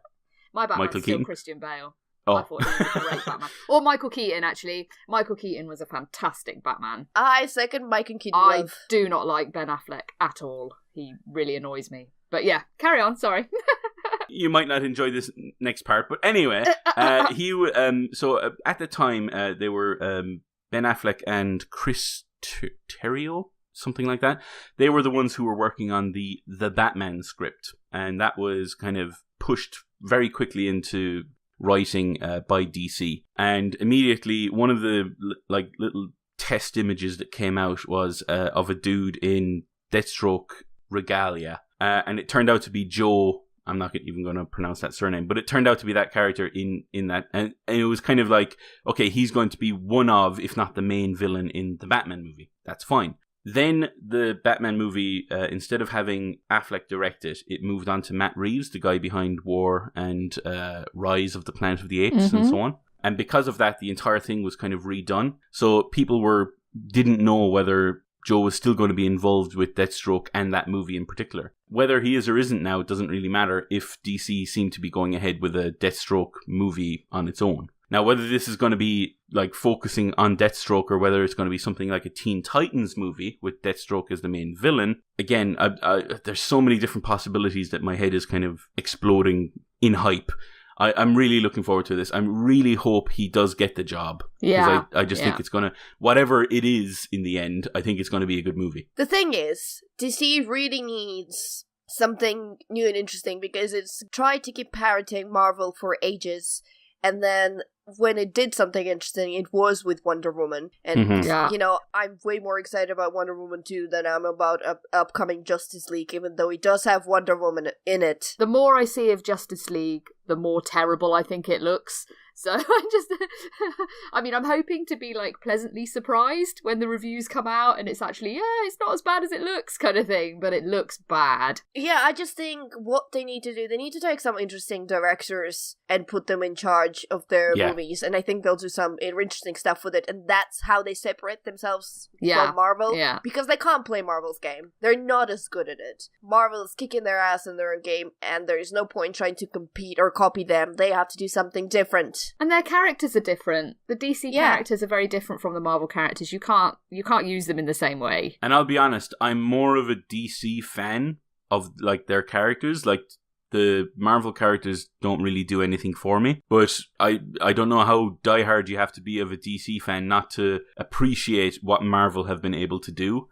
My Batman's Michael still Keaton? Christian Bale. Oh. I thought he was a great Batman. Or Michael Keaton, actually. Michael Keaton was a fantastic Batman. I second Michael Keaton. I do not like Ben Affleck at all. He really annoys me. But yeah, carry on, sorry. You might not enjoy this next part, but anyway, so at the time, they were Ben Affleck and Chris Terrio, something like that. They were the ones who were working on the Batman script, and that was kind of pushed very quickly into writing by DC. And immediately, one of the little test images that came out was of a dude in Deathstroke regalia, and it turned out to be Joe. I'm not even going to pronounce that surname, but it turned out to be that character in that, and it was kind of like, okay, he's going to be one of, if not the main villain in the Batman movie. That's fine. Then the Batman movie, instead of having Affleck direct it, it moved on to Matt Reeves, the guy behind War and Rise of the Planet of the Apes and so on. And because of that, the entire thing was kind of redone. So people didn't know whether Joe was still going to be involved with Deathstroke and that movie in particular. Whether he is or isn't now, it doesn't really matter if DC seem to be going ahead with a Deathstroke movie on its own. Now, whether this is going to be like focusing on Deathstroke or whether it's going to be something like a Teen Titans movie with Deathstroke as the main villain, again, there's so many different possibilities that my head is kind of exploding in hype. I'm really looking forward to this. I really hope he does get the job. Yeah. I just think it's going to, whatever it is in the end, I think it's going to be a good movie. The thing is, DC really needs something new and interesting because it's tried to keep parroting Marvel for ages. And then when it did something interesting, it was with Wonder Woman. And, you know, I'm way more excited about Wonder Woman 2 than I'm about upcoming Justice League, even though it does have Wonder Woman in it. The more I see of Justice League, the more terrible I think it looks. So I'm hoping to be like pleasantly surprised when the reviews come out and it's actually, it's not as bad as it looks kind of thing, but it looks bad. Yeah, I just think what they need to do, they need to take some interesting directors and put them in charge of their movies, and I think they'll do some interesting stuff with it, and that's how they separate themselves from Marvel, because they can't play Marvel's game. They're not as good at it. Marvel is kicking their ass in their own game, and there's no point trying to compete or copy them. They have to do something different. And their characters are different. The DC characters are very different from the Marvel characters. You can't use them in the same way. And I'll be honest, I'm more of a DC fan of like their characters. Like the Marvel characters don't really do anything for me. But I don't know how diehard you have to be of a DC fan not to appreciate what Marvel have been able to do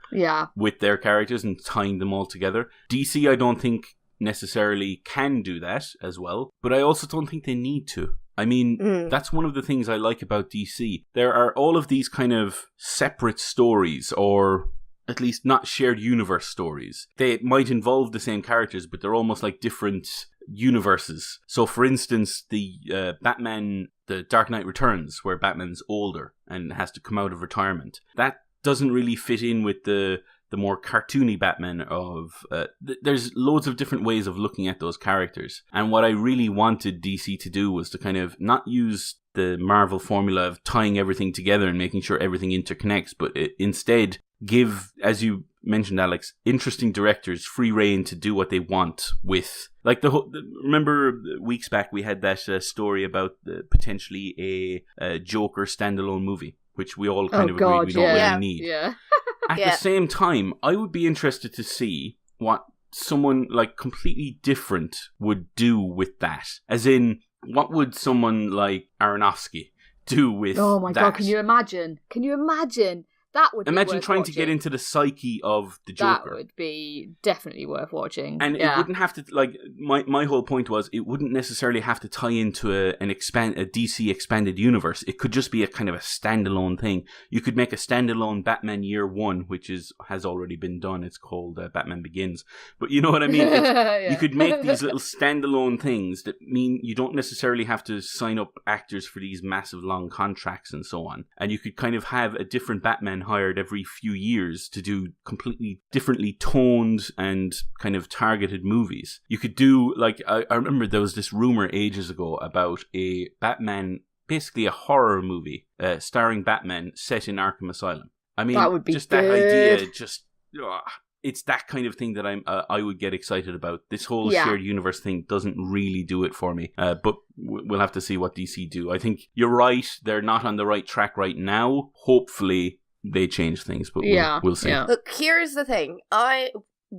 with their characters and tying them all together. DC, I don't think necessarily can do that as well, but I also don't think they need to. I mean, that's one of the things I like about DC. There are all of these kind of separate stories, or at least not shared universe stories. They might involve the same characters, but they're almost like different universes. So, for instance, the Batman, the Dark Knight Returns, where Batman's older and has to come out of retirement. That doesn't really fit in with the more cartoony Batman of... there's loads of different ways of looking at those characters. And what I really wanted DC to do was to kind of not use the Marvel formula of tying everything together and making sure everything interconnects, but instead give, as you mentioned, Alex, interesting directors free reign to do what they want with... Like, remember weeks back we had that story about potentially a Joker standalone movie, which we all kind of agreed we don't really need. Yeah. At the same time, I would be interested to see what someone like completely different would do with that. As in, what would someone like Aronofsky do with that? Oh my God, can you imagine? That would be Imagine trying watching. to get into the psyche of the Joker. That would be definitely worth watching. And it wouldn't have to, like, my whole point was, it wouldn't necessarily have to tie into a DC expanded universe. It could just be a kind of a standalone thing. You could make a standalone Batman Year One, which has already been done. It's called Batman Begins. But you know what I mean? You could make these little standalone things that mean you don't necessarily have to sign up actors for these massive long contracts and so on. And you could kind of have a different Batman hired every few years to do completely differently toned and kind of targeted movies. You could do, like, I remember there was this rumor ages ago about a Batman, basically a horror movie starring Batman set in Arkham Asylum. I mean, that would be just good. That idea, it's that kind of thing that I would get excited about. This whole shared universe thing doesn't really do it for me, but we'll have to see what DC do. I think you're right, they're not on the right track right now. Hopefully they change things, but we'll see. Look, here's the thing. I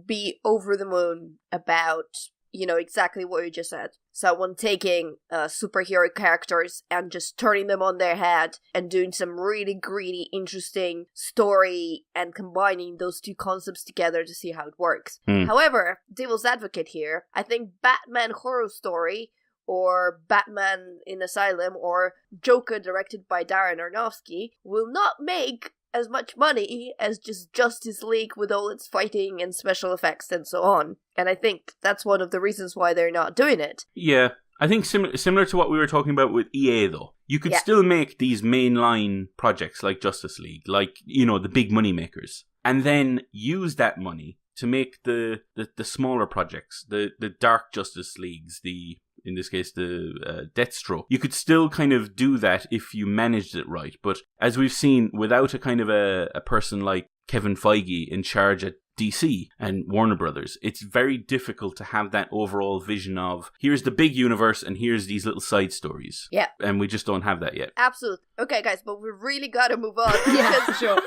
be over the moon about, exactly what you just said. Someone taking superhero characters and just turning them on their head and doing some really greedy, interesting story and combining those two concepts together to see how it works. However, devil's advocate here, I think Batman Horror Story or Batman in Asylum or Joker directed by Darren Aronofsky will not make as much money as just Justice League with all its fighting and special effects and so on. And I think that's one of the reasons why they're not doing it. Yeah, I think similar to what we were talking about with EA, though. You could still make these mainline projects like Justice League, like, the big money makers, and then use that money to make the smaller projects, the Dark Justice Leagues, the in this case the Deathstroke. You could still kind of do that if you managed it right. But as we've seen, without a kind of a person like Kevin Feige in charge at DC and Warner Brothers, it's very difficult to have that overall vision of here's the big universe and here's these little side stories. Yeah. And we just don't have that yet. Absolutely. Okay, guys, but we really got to move on. Yeah, because sure.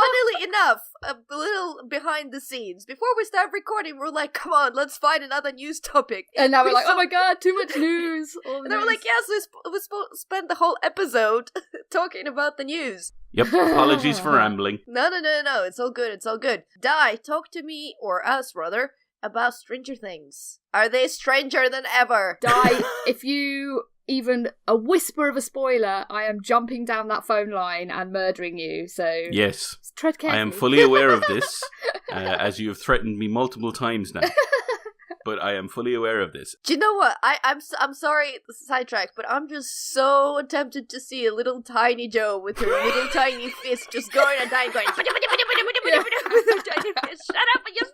funnily enough, a little behind the scenes, before we start recording, we're like, come on, let's find another news topic. And now we're like, oh my god, too much news. And then we're like, yes, we spent the whole episode talking about the news. Yep, apologies for rambling. No, it's all good, it's all good. Di, talk to me, or us rather, about Stranger Things. Are they stranger than ever? Di, if you even a whisper of a spoiler, I am jumping down that phone line and murdering you, so... Yes, tread carefully. I am fully aware of this, as you have threatened me multiple times now. But I am fully aware of this. Do you know what? I'm sorry, sidetrack, but I'm just so tempted to see a little tiny Joe with her little tiny fist just going and dying, going with her tiny fist. Shut up with your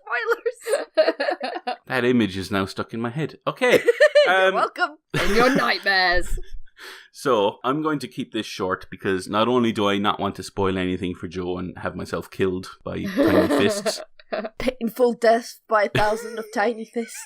spoilers. That image is now stuck in my head. Okay. You're welcome. In your nightmares. So, I'm going to keep this short because not only do I not want to spoil anything for Joe and have myself killed by tiny fists. Painful death by 1,000 of tiny fists.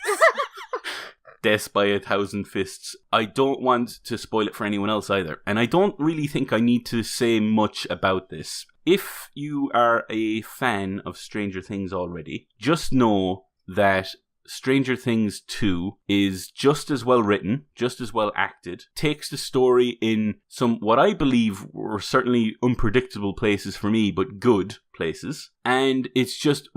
Death by 1,000 fists. I don't want to spoil it for anyone else either. And I don't really think I need to say much about this. If you are a fan of Stranger Things already, just know that Stranger Things 2 is just as well written, just as well acted, takes the story in some, what I believe were certainly unpredictable places for me, but good places. And it's just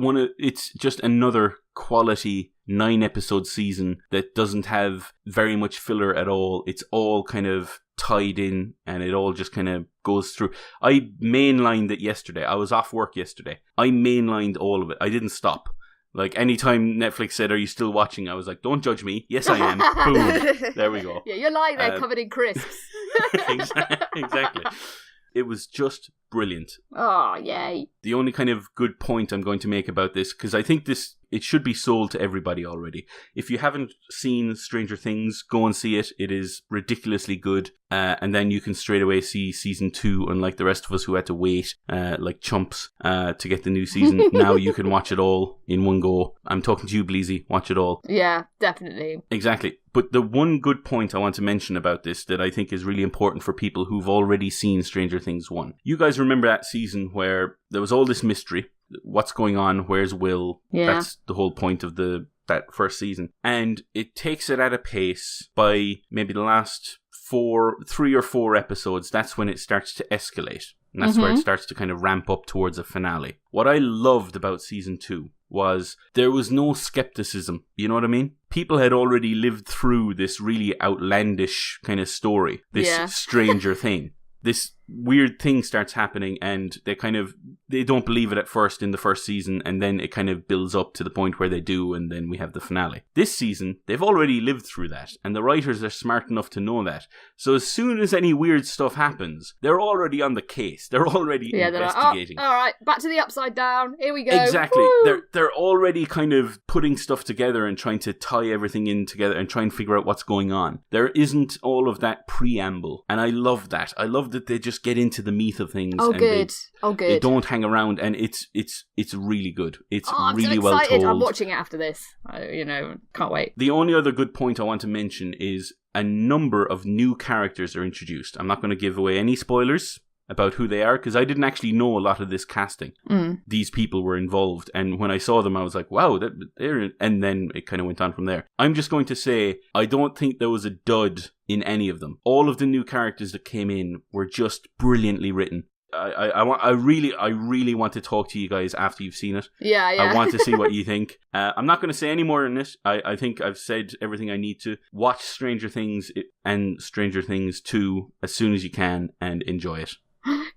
another quality 9-episode season that doesn't have very much filler at all. It's all kind of tied in and it all just kind of goes through. I mainlined it yesterday. I was off work yesterday. I mainlined all of it. I didn't stop. Like, anytime Netflix said, are you still watching? I was like, don't judge me. Yes, I am. Boom. There we go. Yeah, you're lying there covered in crisps. Exactly. It was just brilliant. Oh, yay. The only kind of good point I'm going to make about this, because I think it should be sold to everybody already. If you haven't seen Stranger Things, go and see it. It is ridiculously good. And then you can straight away see season 2, unlike the rest of us who had to wait like chumps to get the new season. Now you can watch it all in one go. I'm talking to you, Bleezy. Watch it all. Yeah, definitely. Exactly. But the one good point I want to mention about this that I think is really important for people who've already seen Stranger Things 1. You guys remember that season where there was all this mystery. What's going on? Where's Will? Yeah. That's the whole point of that first season. And it takes it at a pace by maybe the last 3 or 4 episodes. That's when it starts to escalate. And that's where it starts to kind of ramp up towards a finale. What I loved about season 2 was there was no skepticism. You know what I mean? People had already lived through this really outlandish kind of story. This stranger thing. This weird thing starts happening and they don't believe it at first in the first season, and then it kind of builds up to the point where they do, and then we have the finale. This season, they've already lived through that, and the writers are smart enough to know that. So as soon as any weird stuff happens, they're already on the case. They're already investigating. They're like, all right, back to the upside down. Here we go. Exactly. Woo! They're already kind of putting stuff together and trying to tie everything in together and try and figure out what's going on. There isn't all of that preamble, and I love that. I love that they just get into the meat of things. Oh, and good. They don't hang around, and it's really good. It's really I'm so well excited. told. I'm watching it after this. Can't wait. The only other good point I want to mention is a number of new characters are introduced. I'm not going to give away any spoilers about who they are, because I didn't actually know a lot of this casting. These people were involved, and when I saw them I was like, wow, and then it kind of went on from there. I'm just going to say, I don't think there was a dud in any of them. All of the new characters that came in were just brilliantly written. I really want to talk to you guys after you've seen it. Yeah. I want to see what you think. I'm not going to say any more than this. I think I've said everything I need to. Watch Stranger Things and Stranger Things 2 as soon as you can and enjoy it.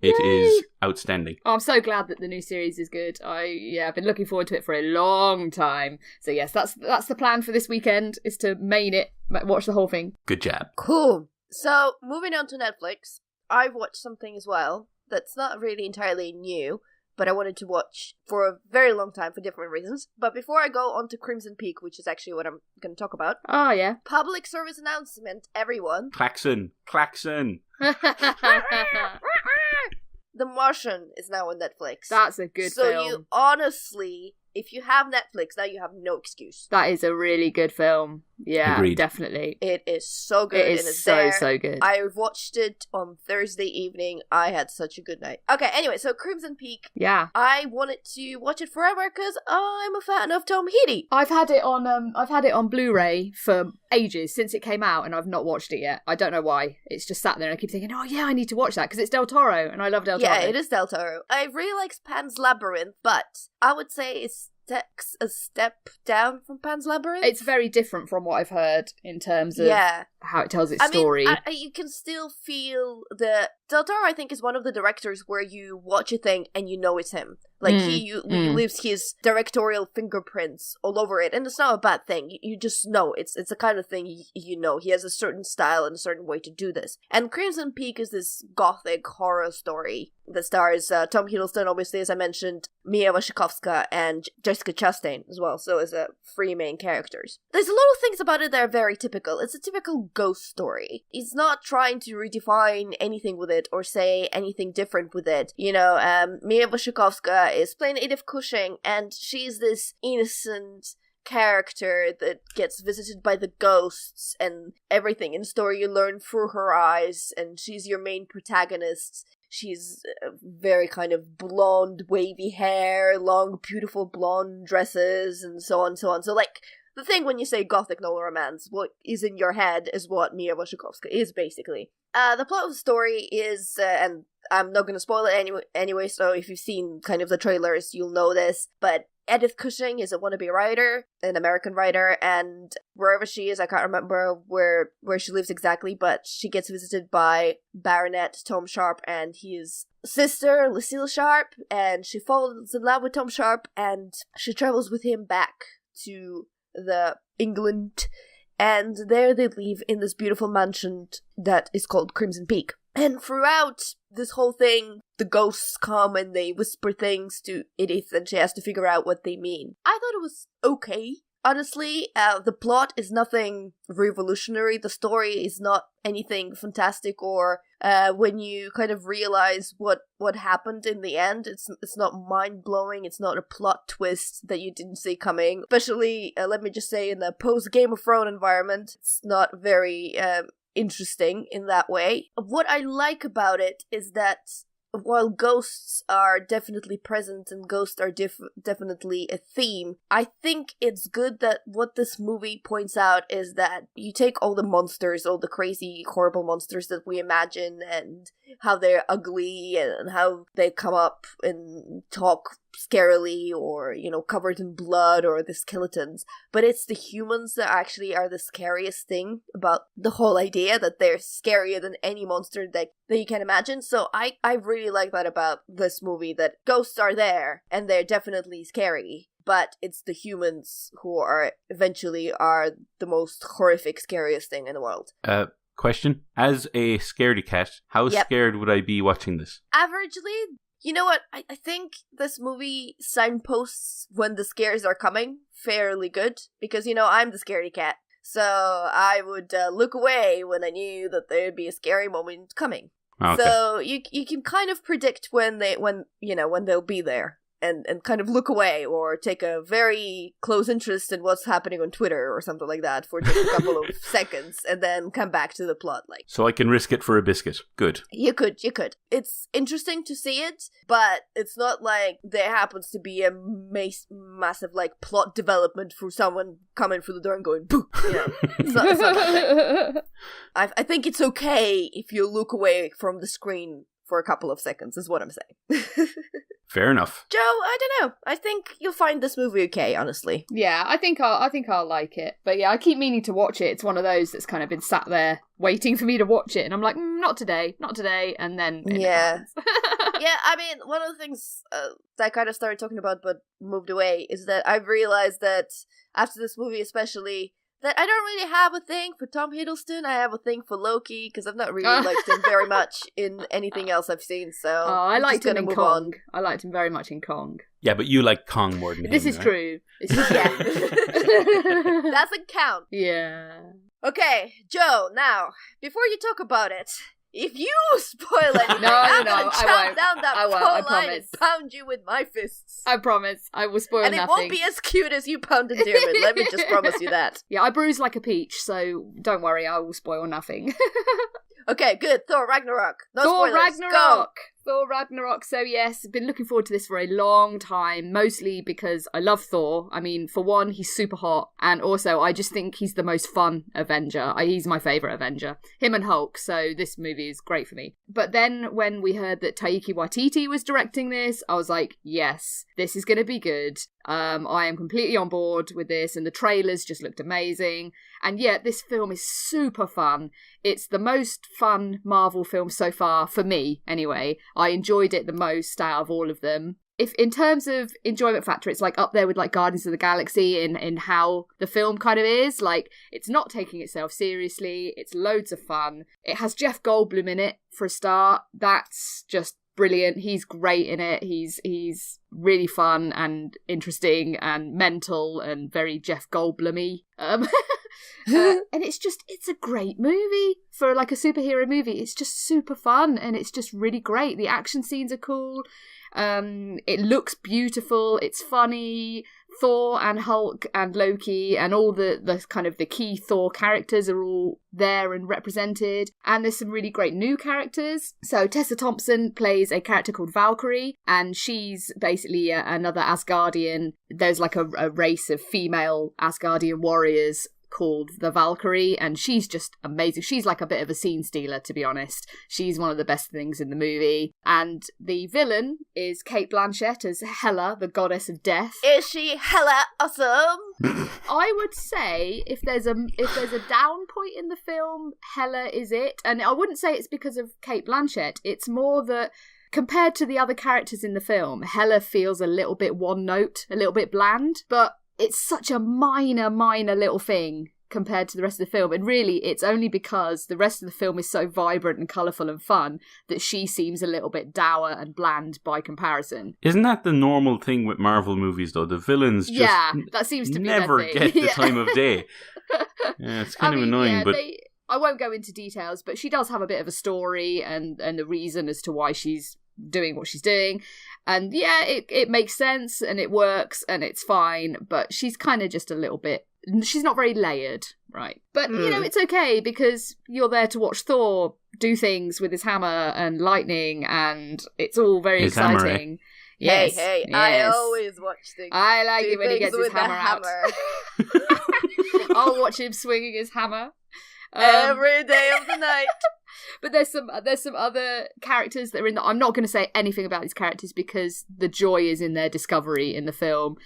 It is outstanding. Oh, I'm so glad that the new series is good. I've been looking forward to it for a long time. So yes, that's the plan for this weekend, is to main it, watch the whole thing. Good job. Cool. So, moving on to Netflix, I've watched something as well that's not really entirely new, but I wanted to watch for a very long time for different reasons. But before I go on to Crimson Peak, which is actually what I'm going to talk about. Oh, yeah. Public service announcement, everyone. Klaxon. The Martian is now on Netflix. That's a good film. film. So you honestly, if you have Netflix, now you have no excuse. That is a really good film. Yeah, Agreed. Definitely. It is so good. It is so good. I watched it on Thursday evening. I had such a good night. Okay, anyway, so Crimson Peak. Yeah. I wanted to watch it forever because I'm a fan of Tom Hiddleston. I've had it on Blu-ray for ages since it came out, and I've not watched it yet. I don't know why. It's just sat there, and I keep thinking, oh yeah, I need to watch that because it's Del Toro, and I love Del Toro. Yeah, it is Del Toro. I really like Pan's Labyrinth, but I would say it's a step down from Pan's Labyrinth. It's very different from what I've heard in terms of how it tells its story. You can still feel the Del Toro. I think is one of the directors where you watch a thing and you know it's him. Like he leaves his directorial fingerprints all over it, and it's not a bad thing. You just know it's the kind of thing you know. He has a certain style and a certain way to do this. And Crimson Peak is this gothic horror story that stars Tom Hiddleston, obviously, as I mentioned, Mia Wasikowska, and Jessica Chastain as well. So as three main characters. There's a lot of things about it that are very typical. It's a typical ghost story. He's not trying to redefine anything with it or say anything different with it. You know, Mia Wasikowska is playing Edith Cushing, and she's this innocent character that gets visited by the ghosts, and everything in the story you learn through her eyes, and she's your main protagonist. She's very kind of blonde, wavy hair, long, beautiful blonde dresses, and so on, so on. So, like, the thing when you say gothic novel romance, what is in your head is what Mia Wasikowska is, basically. The plot of the story is, and I'm not going to spoil it anyway, so if you've seen kind of the trailers, you'll know this, but Edith Cushing is a wannabe writer, an American writer, and wherever she is, I can't remember where she lives exactly, but she gets visited by Baronet Tom Sharp and his sister, Lucille Sharp, and she falls in love with Tom Sharp, and she travels with him back to the England, and there they live in this beautiful mansion that is called Crimson Peak. And throughout this whole thing, the ghosts come and they whisper things to Edith, and she has to figure out what they mean. I thought it was okay. Honestly, the plot is nothing revolutionary. The story is not anything fantastic, or when you kind of realize what happened in the end, it's not mind-blowing. It's not a plot twist that you didn't see coming. Especially, let me just say, in the post-Game of Thrones environment, it's not very interesting in that way. What I like about it is that while ghosts are definitely present and ghosts are definitely a theme, I think it's good that what this movie points out is that you take all the monsters, all the crazy, horrible monsters that we imagine, and how they're ugly, and how they come up and talk scarily, or, you know, covered in blood, or the skeletons, but it's the humans that actually are the scariest thing about the whole idea, that they're scarier than any monster that you can imagine. So I really like that about this movie, that ghosts are there, and they're definitely scary, but it's the humans who are eventually the most horrific, scariest thing in the world. Question. As a scaredy cat, how scared would I be watching this? Averagely. You know what? I think this movie signposts when the scares are coming fairly good, because, you know, I'm the scaredy cat. So I would look away when I knew that there'd be a scary moment coming. Okay. So you can kind of predict when they'll be there. And kind of look away, or take a very close interest in what's happening on Twitter or something like that for just a couple of seconds, and then come back to the plot. Like, so I can risk it for a biscuit. Good. You could. It's interesting to see it, but it's not like there happens to be a massive like plot development for someone coming through the door and going boo. You know, it's not that thing. I think it's okay if you look away from the screen for a couple of seconds, is what I'm saying. Fair enough. Joe, I don't know. I think you'll find this movie okay, honestly. Yeah, I think I'll like it. But yeah, I keep meaning to watch it. It's one of those that's kind of been sat there waiting for me to watch it, and I'm like, not today, and then yeah. Yeah, I mean, one of the things that I kind of started talking about but moved away is that I've realized that after this movie especially, that I don't really have a thing for Tom Hiddleston. I have a thing for Loki, because I've not really liked him very much in anything else I've seen, so I liked him in move Kong. on. I liked him very much in Kong. Yeah, but you like Kong more than him, This is right? true. This is Yeah. true. Doesn't count. Yeah. Okay, Joe, now, before you talk about it, if you spoil anything, No, I'm no, gonna I chop won't. down that I won't, phone I line promise. and pound you with my fists. I promise. I will spoil And nothing. it won't be as cute as you pounded Diarmuid. Let me just promise you that. Yeah, I bruise like a peach, so don't worry, I will spoil nothing. Okay, good. Thor Ragnarok. No Thor spoilers. Ragnarok! Thor Ragnarok. So yes, been looking forward to this for a long time, mostly because I love Thor. I mean, for one, he's super hot, and also I just think he's the most fun Avenger. He's my favourite Avenger. Him and Hulk, so this movie is great for me. But then when we heard that Taika Waititi was directing this, I was like, yes, this is going to be good. I am completely on board with this, and the trailers just looked amazing. And yeah, this film is super fun. It's the most fun Marvel film so far, for me anyway. I enjoyed it the most out of all of them. If in terms of enjoyment factor, it's like up there with like Guardians of the Galaxy in how the film kind of is. Like, it's not taking itself seriously. It's loads of fun. It has Jeff Goldblum in it for a start. That's just brilliant. He's great in it. He's really fun and interesting and mental and very Jeff Goldblum-y. And it's a great movie for like a superhero movie. It's just super fun and it's just really great. The action scenes are cool. It looks beautiful. It's funny. Thor and Hulk and Loki and all the kind of the key Thor characters are all there and represented. And there's some really great new characters. So Tessa Thompson plays a character called Valkyrie, and she's basically another Asgardian. There's like a race of female Asgardian warriors called the Valkyrie, and she's just amazing. She's like a bit of a scene stealer, to be honest. She's one of the best things in the movie. And the villain is Cate Blanchett as Hela, the goddess of death. Is she hella awesome? I would say if there's a down point in the film, Hela is it. And I wouldn't say it's because of Cate Blanchett. It's more that compared to the other characters in the film, Hela feels a little bit one note, a little bit bland, but it's such a minor little thing compared to the rest of the film. And really, it's only because the rest of the film is so vibrant and colourful and fun that she seems a little bit dour and bland by comparison. Isn't that the normal thing with Marvel movies, though? The villains just that seems to never be their thing. get the time of day. Yeah, it's kind of annoying, but... I won't go into details, but she does have a bit of a story and the reason as to why she's doing what she's doing. And yeah, it makes sense and it works and it's fine, but she's kind of just a little bit... She's not very layered, right? But, you know, it's okay because you're there to watch Thor do things with his hammer and lightning, and it's all very exciting. Hammer, eh? Yes, Hey, yes. I always watch things. I like do it when he things gets his with the hammer out. I'll watch him swinging his hammer. Every day of the night. But there's some other characters that are in the... I'm not going to say anything about these characters because the joy is in their discovery in the film.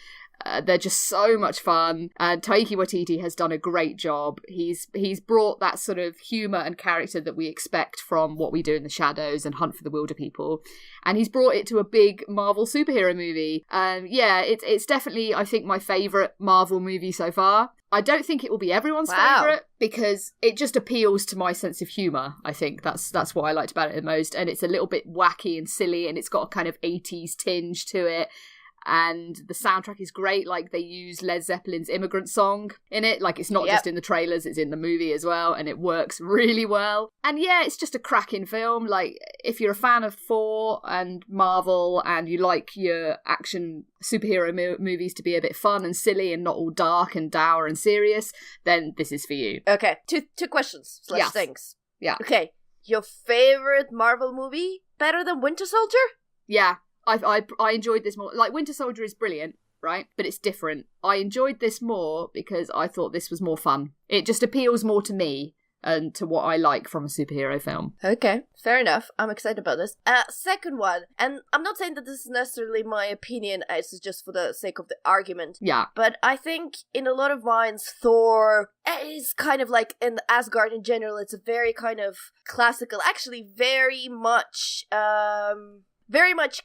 They're just so much fun, and Taika Waititi has done a great job. He's brought that sort of humour and character that we expect from What We Do in the Shadows and Hunt for the Wilder People, and he's brought it to a big Marvel superhero movie. It's definitely, I think, my favourite Marvel movie so far. I don't think it will be everyone's favourite because it just appeals to my sense of humour. I think that's what I liked about it the most, and it's a little bit wacky and silly, and it's got a kind of 80s tinge to it. And the soundtrack is great. Like, they use Led Zeppelin's Immigrant Song in it. Like, it's not just in the trailers, it's in the movie as well, and it works really well. And yeah, it's just a cracking film. Like, if you're a fan of Thor and Marvel and you like your action superhero movies to be a bit fun and silly and not all dark and dour and serious, then this is for you. Okay, two questions / things. Yeah. Okay, your favorite Marvel movie better than Winter Soldier? Yeah. I enjoyed this more. Like, Winter Soldier is brilliant, right? But it's different. I enjoyed this more because I thought this was more fun. It just appeals more to me and to what I like from a superhero film. Okay, fair enough. I'm excited about this. Second one, and I'm not saying that this is necessarily my opinion, this is just for the sake of the argument. Yeah. But I think in a lot of minds, Thor is kind of like, in Asgard in general, it's a very kind of classical, actually very much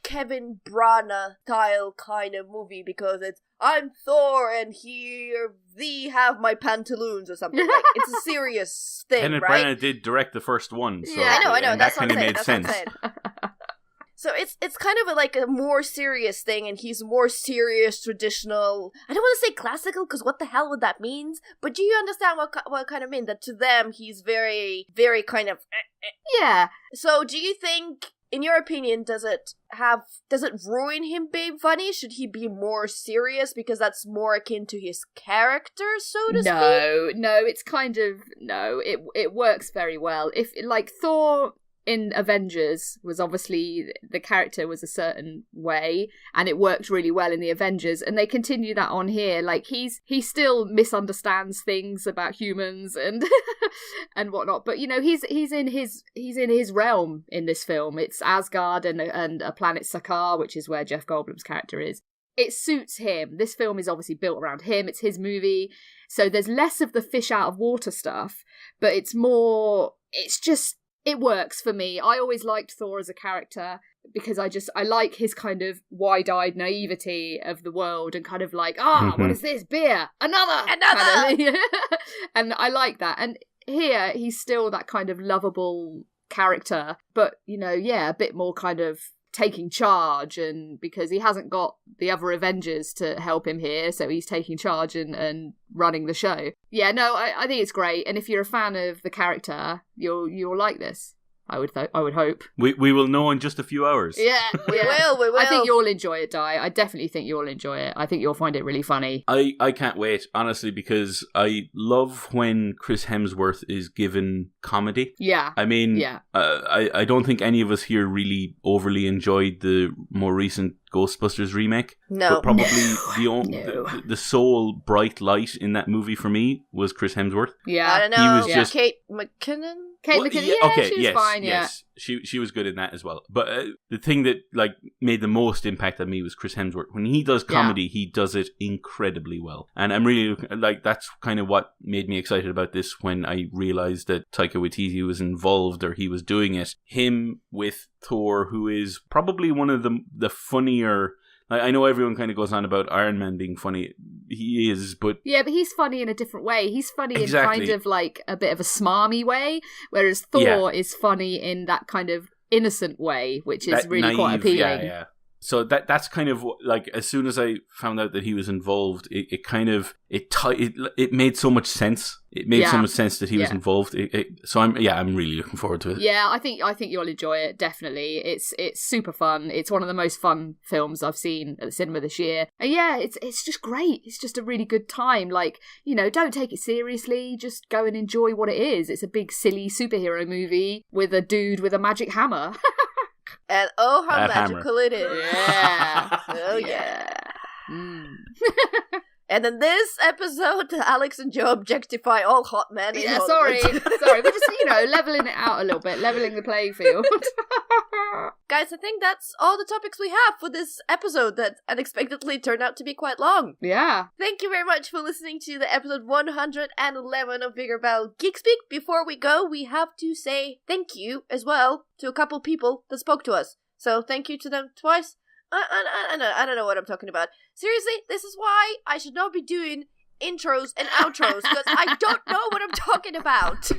Kevin Branagh style kind of movie, because it's I'm Thor and here thee have my pantaloons or something. Like, it's a serious thing, Kenneth right? Branagh did direct the first one. So, I know. and That's that what I'm kind of saying. made sense. So it's kind of like a more serious thing, and he's more serious, traditional. I don't want to say classical, because what the hell would that mean? But do you understand what kind of mean? That to them, he's very, very kind of... Yeah. So do you think, in your opinion, does it ruin him being funny? Should he be more serious because that's more akin to his character, so to speak? No, it's kind of... No, it works very well. If, like, Thor... in Avengers was obviously the character was a certain way and it worked really well in the Avengers, and they continue that on here. Like he still misunderstands things about humans and and whatnot, but you know he's in his realm in this film. It's Asgard and a planet Sakaar, which is where Jeff Goldblum's character is. It suits him. This film is obviously built around him. It's his movie, so there's less of the fish out of water stuff, but it's more. It's just. It works for me. I always liked Thor as a character because I like his kind of wide-eyed naivety of the world and kind of like, what is this? Beer! Another! Kind of, and I like that. And here, he's still that kind of lovable character, but, you know, a bit more kind of taking charge, and because he hasn't got the other Avengers to help him here, so he's taking charge and running the show. Yeah, no, I think it's great, and if you're a fan of the character, you'll like this. I would hope. We will know in just a few hours. Yeah, we will. I think you'll enjoy it, Di. I definitely think you'll enjoy it. I think you'll find it really funny. I can't wait, honestly, because I love when Chris Hemsworth is given comedy. Yeah. I mean, I don't think any of us here really overly enjoyed the more recent Ghostbusters remake. No. But probably the sole bright light in that movie for me was Chris Hemsworth. Yeah. I don't know. He was just... Kate McKinnon? She was fine, yes. She was good in that as well. But the thing that like made the most impact on me was Chris Hemsworth. When he does comedy, he does it incredibly well. And I'm really like, that's kind of what made me excited about this when I realized that Taika Waititi was involved, or he was doing it. Him with Thor, who is probably one of the funnier... I know everyone kind of goes on about Iron Man being funny. He is, but... Yeah, but he's funny in a different way. He's funny in kind of like a bit of a smarmy way, whereas Thor is funny in that kind of innocent way, which is really naive, quite appealing. Yeah. So that's kind of like, as soon as I found out that he was involved, it made so much sense. It made so much sense that he was involved. So I'm really looking forward to it. Yeah, I think you'll enjoy it, definitely. It's super fun. It's one of the most fun films I've seen at the cinema this year. And it's just great. It's just a really good time. Like, you know, don't take it seriously. Just go and enjoy what it is. It's a big silly superhero movie with a dude with a magic hammer. And oh, how magical it is. Yeah. Oh, yeah. And in this episode, Alex and Joe objectify all hot men in Hollywood. Sorry. We're just, leveling it out a little bit, leveling the playing field. Guys, I think that's all the topics we have for this episode that unexpectedly turned out to be quite long. Yeah. Thank you very much for listening to the episode 111 of BigRedBarel Geek Speak. Before we go, we have to say thank you as well to a couple people that spoke to us. So thank you to them twice. I don't know what I'm talking about. Seriously, this is why I should not be doing intros and outros, because I don't know what I'm talking about.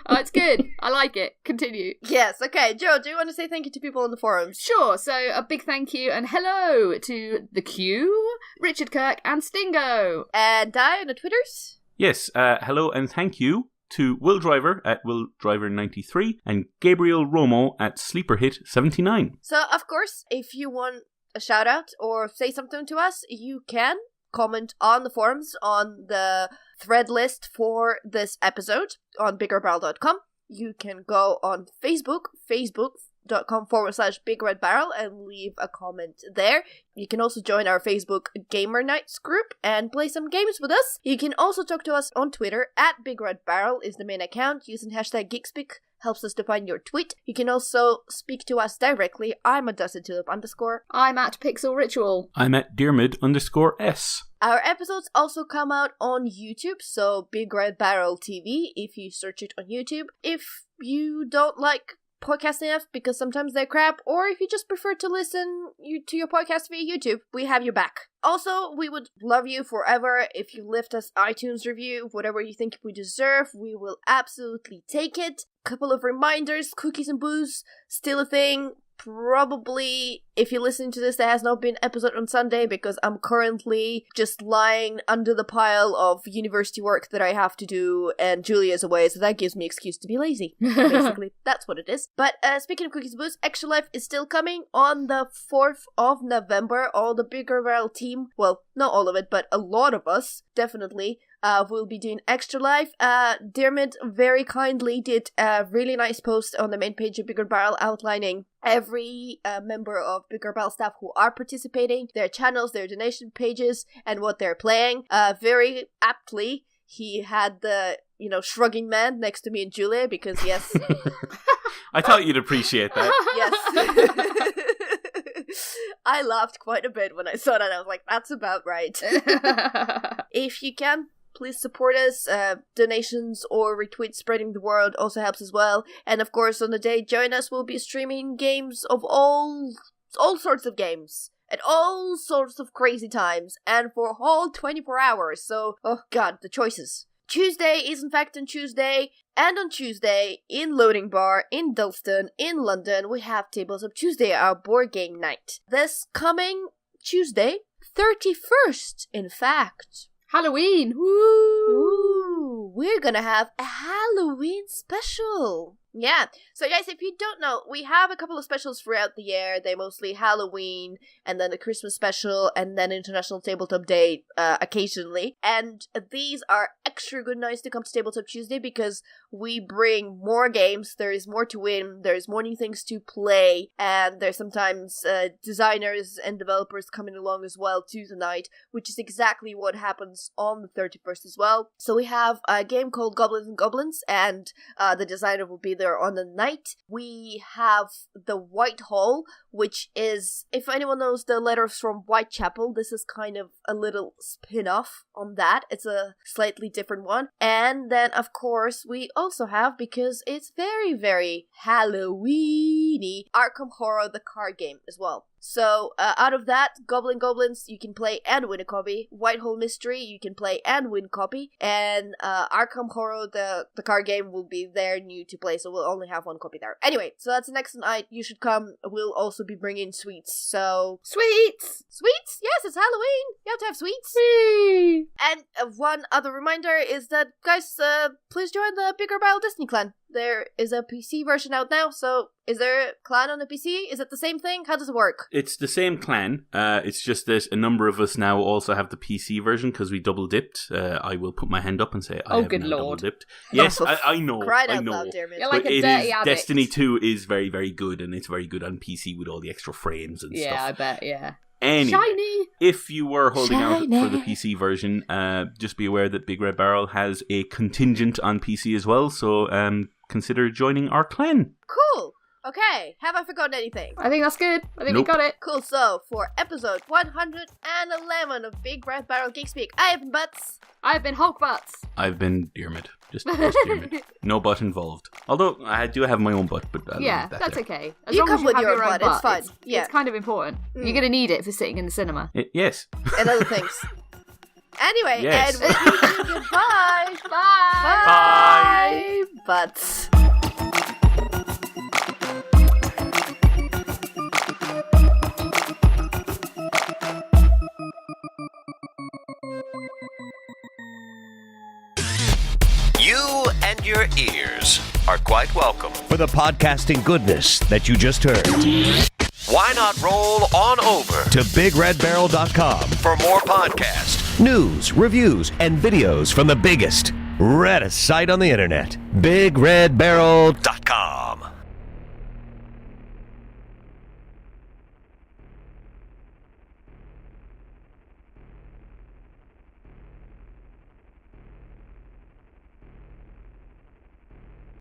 Oh, it's good. I like it. Continue. Yes, okay. Joe, do you want to say thank you to people on the forums? Sure. So a big thank you and hello to The Q, Richard Kirk, and Stingo. And Di on the Twitters? Yes, hello and thank you to Will Driver at WillDriver93 and Gabriel Romo at SleeperHit79. So, of course, if you want a shout out or say something to us, you can comment on the forums on the thread list for this episode on BigRedBarel.com. You can go on Facebook, facebook.com/BigRedBarel and leave a comment there. You can also join our Facebook Gamer Nights group and play some games with us. You can also talk to us on Twitter at BigRedBarel is the main account. Using hashtag GeekSpeak helps us to find your tweet. You can also speak to us directly. I'm at DustedTulip_. I'm at Pixel Ritual. I'm at Diarmuid_S. Our episodes also come out on YouTube, so Big Red Barrel TV if you search it on YouTube. If you don't like podcasting apps because sometimes they're crap, or if you just prefer to listen to your podcast via YouTube, we have your back. Also, we would love you forever if you left us iTunes review, whatever you think we deserve. We will absolutely take it. Couple of reminders, cookies and booze, still a thing. Probably, if you're listening to this, there has not been an episode on Sunday because I'm currently just lying under the pile of university work that I have to do, and Julia's away, so that gives me excuse to be lazy. Basically, that's what it is. But speaking of cookies and booze, Extra Life is still coming on the 4th of November. All the BigRedBarel team, well, not all of it, but a lot of us, definitely, we'll be doing Extra Life. Diarmuid very kindly did a really nice post on the main page of BigRedBarel outlining every member of BigRedBarel staff who are participating, their channels, their donation pages, and what they're playing. Very aptly, he had the, shrugging man next to me and Julia because, yes. I thought you'd appreciate that. Yes. I laughed quite a bit when I saw that. I was like, that's about right. If you can, please support us. Donations or retweets spreading the word also helps as well. And of course, on the day, join us. We'll be streaming games of all sorts of games at all sorts of crazy times and for a whole 24 hours. So, oh god, the choices. Tuesday is in fact on Tuesday, and on Tuesday in Loading Bar in Dalston in London we have Tables Up Tuesday, our board game night. This coming Tuesday, 31st in fact. Halloween! Woo! Ooh, we're gonna have a Halloween special. Yeah, so guys, if you don't know, we have a couple of specials throughout the year. They're mostly Halloween, and then the Christmas special, and then International Tabletop Day occasionally. And these are extra good nights to come to Tabletop Tuesday because we bring more games, there is more to win, there's more new things to play, and there's sometimes designers and developers coming along as well to the night, which is exactly what happens on the 31st as well. So we have a game called Goblins and Goblins, and the designer will be there on the night. We have the Whitehall, which is, if anyone knows the letters from Whitechapel, this is kind of a little spin-off on that. It's a slightly different one. And then, of course, we also have, because it's very, very Halloween-y, Arkham Horror, the card game as well. So, out of that, Goblins, you can play and win a copy. Whitehall Mystery, you can play and win a copy. And Arkham Horror, the card game, will be there new to play, so we'll only have one copy there. Anyway, so that's the next night. You should come. We'll also be bringing sweets, so... Sweets! Sweets? Yes, it's Halloween! You have to have sweets! Whee! And one other reminder is that, guys, please join the BigRedBarel Disney clan. There is a PC version out now, so is there a clan on the PC? Is it the same thing? How does it work? It's the same clan. It's just that a number of us now also have the PC version because we double dipped. I will put my hand up and say I have now double dipped. Yes, I know. Cried I out know. loud, Diarmuid. You're like but a dirty addict. Destiny 2 is very, very good, and it's very good on PC with all the extra frames and stuff. Yeah, I bet, yeah. Anyway, Shiny! if you were holding out for the PC version, just be aware that BigRedBarel has a contingent on PC as well, so consider joining our clan. Cool! Okay, have I forgotten anything? I think that's good. I think Nope. we got it. Cool, so for episode 111 of BigRedBarel Geek Speak, I have been Butts. I've been Hulk Butts. I've been Diarmuid. Just Diarmuid. No butt involved. Although, I do have my own butt, but I'll Yeah, leave that that's there. okay. As You long come as you with have your your own butt, it's fine. Yeah. It's kind of important. You're going to need it for sitting in the cinema. Yes. And other things. Anyway, Yes. and with you, goodbye. Bye. Bye. Butts. You and your ears are quite welcome. For the podcasting goodness that you just heard. Why not roll on over To BigRedBarel.com. for more podcasts? News, reviews, and videos from the biggest, reddest site on the internet. BigRedBarel.com.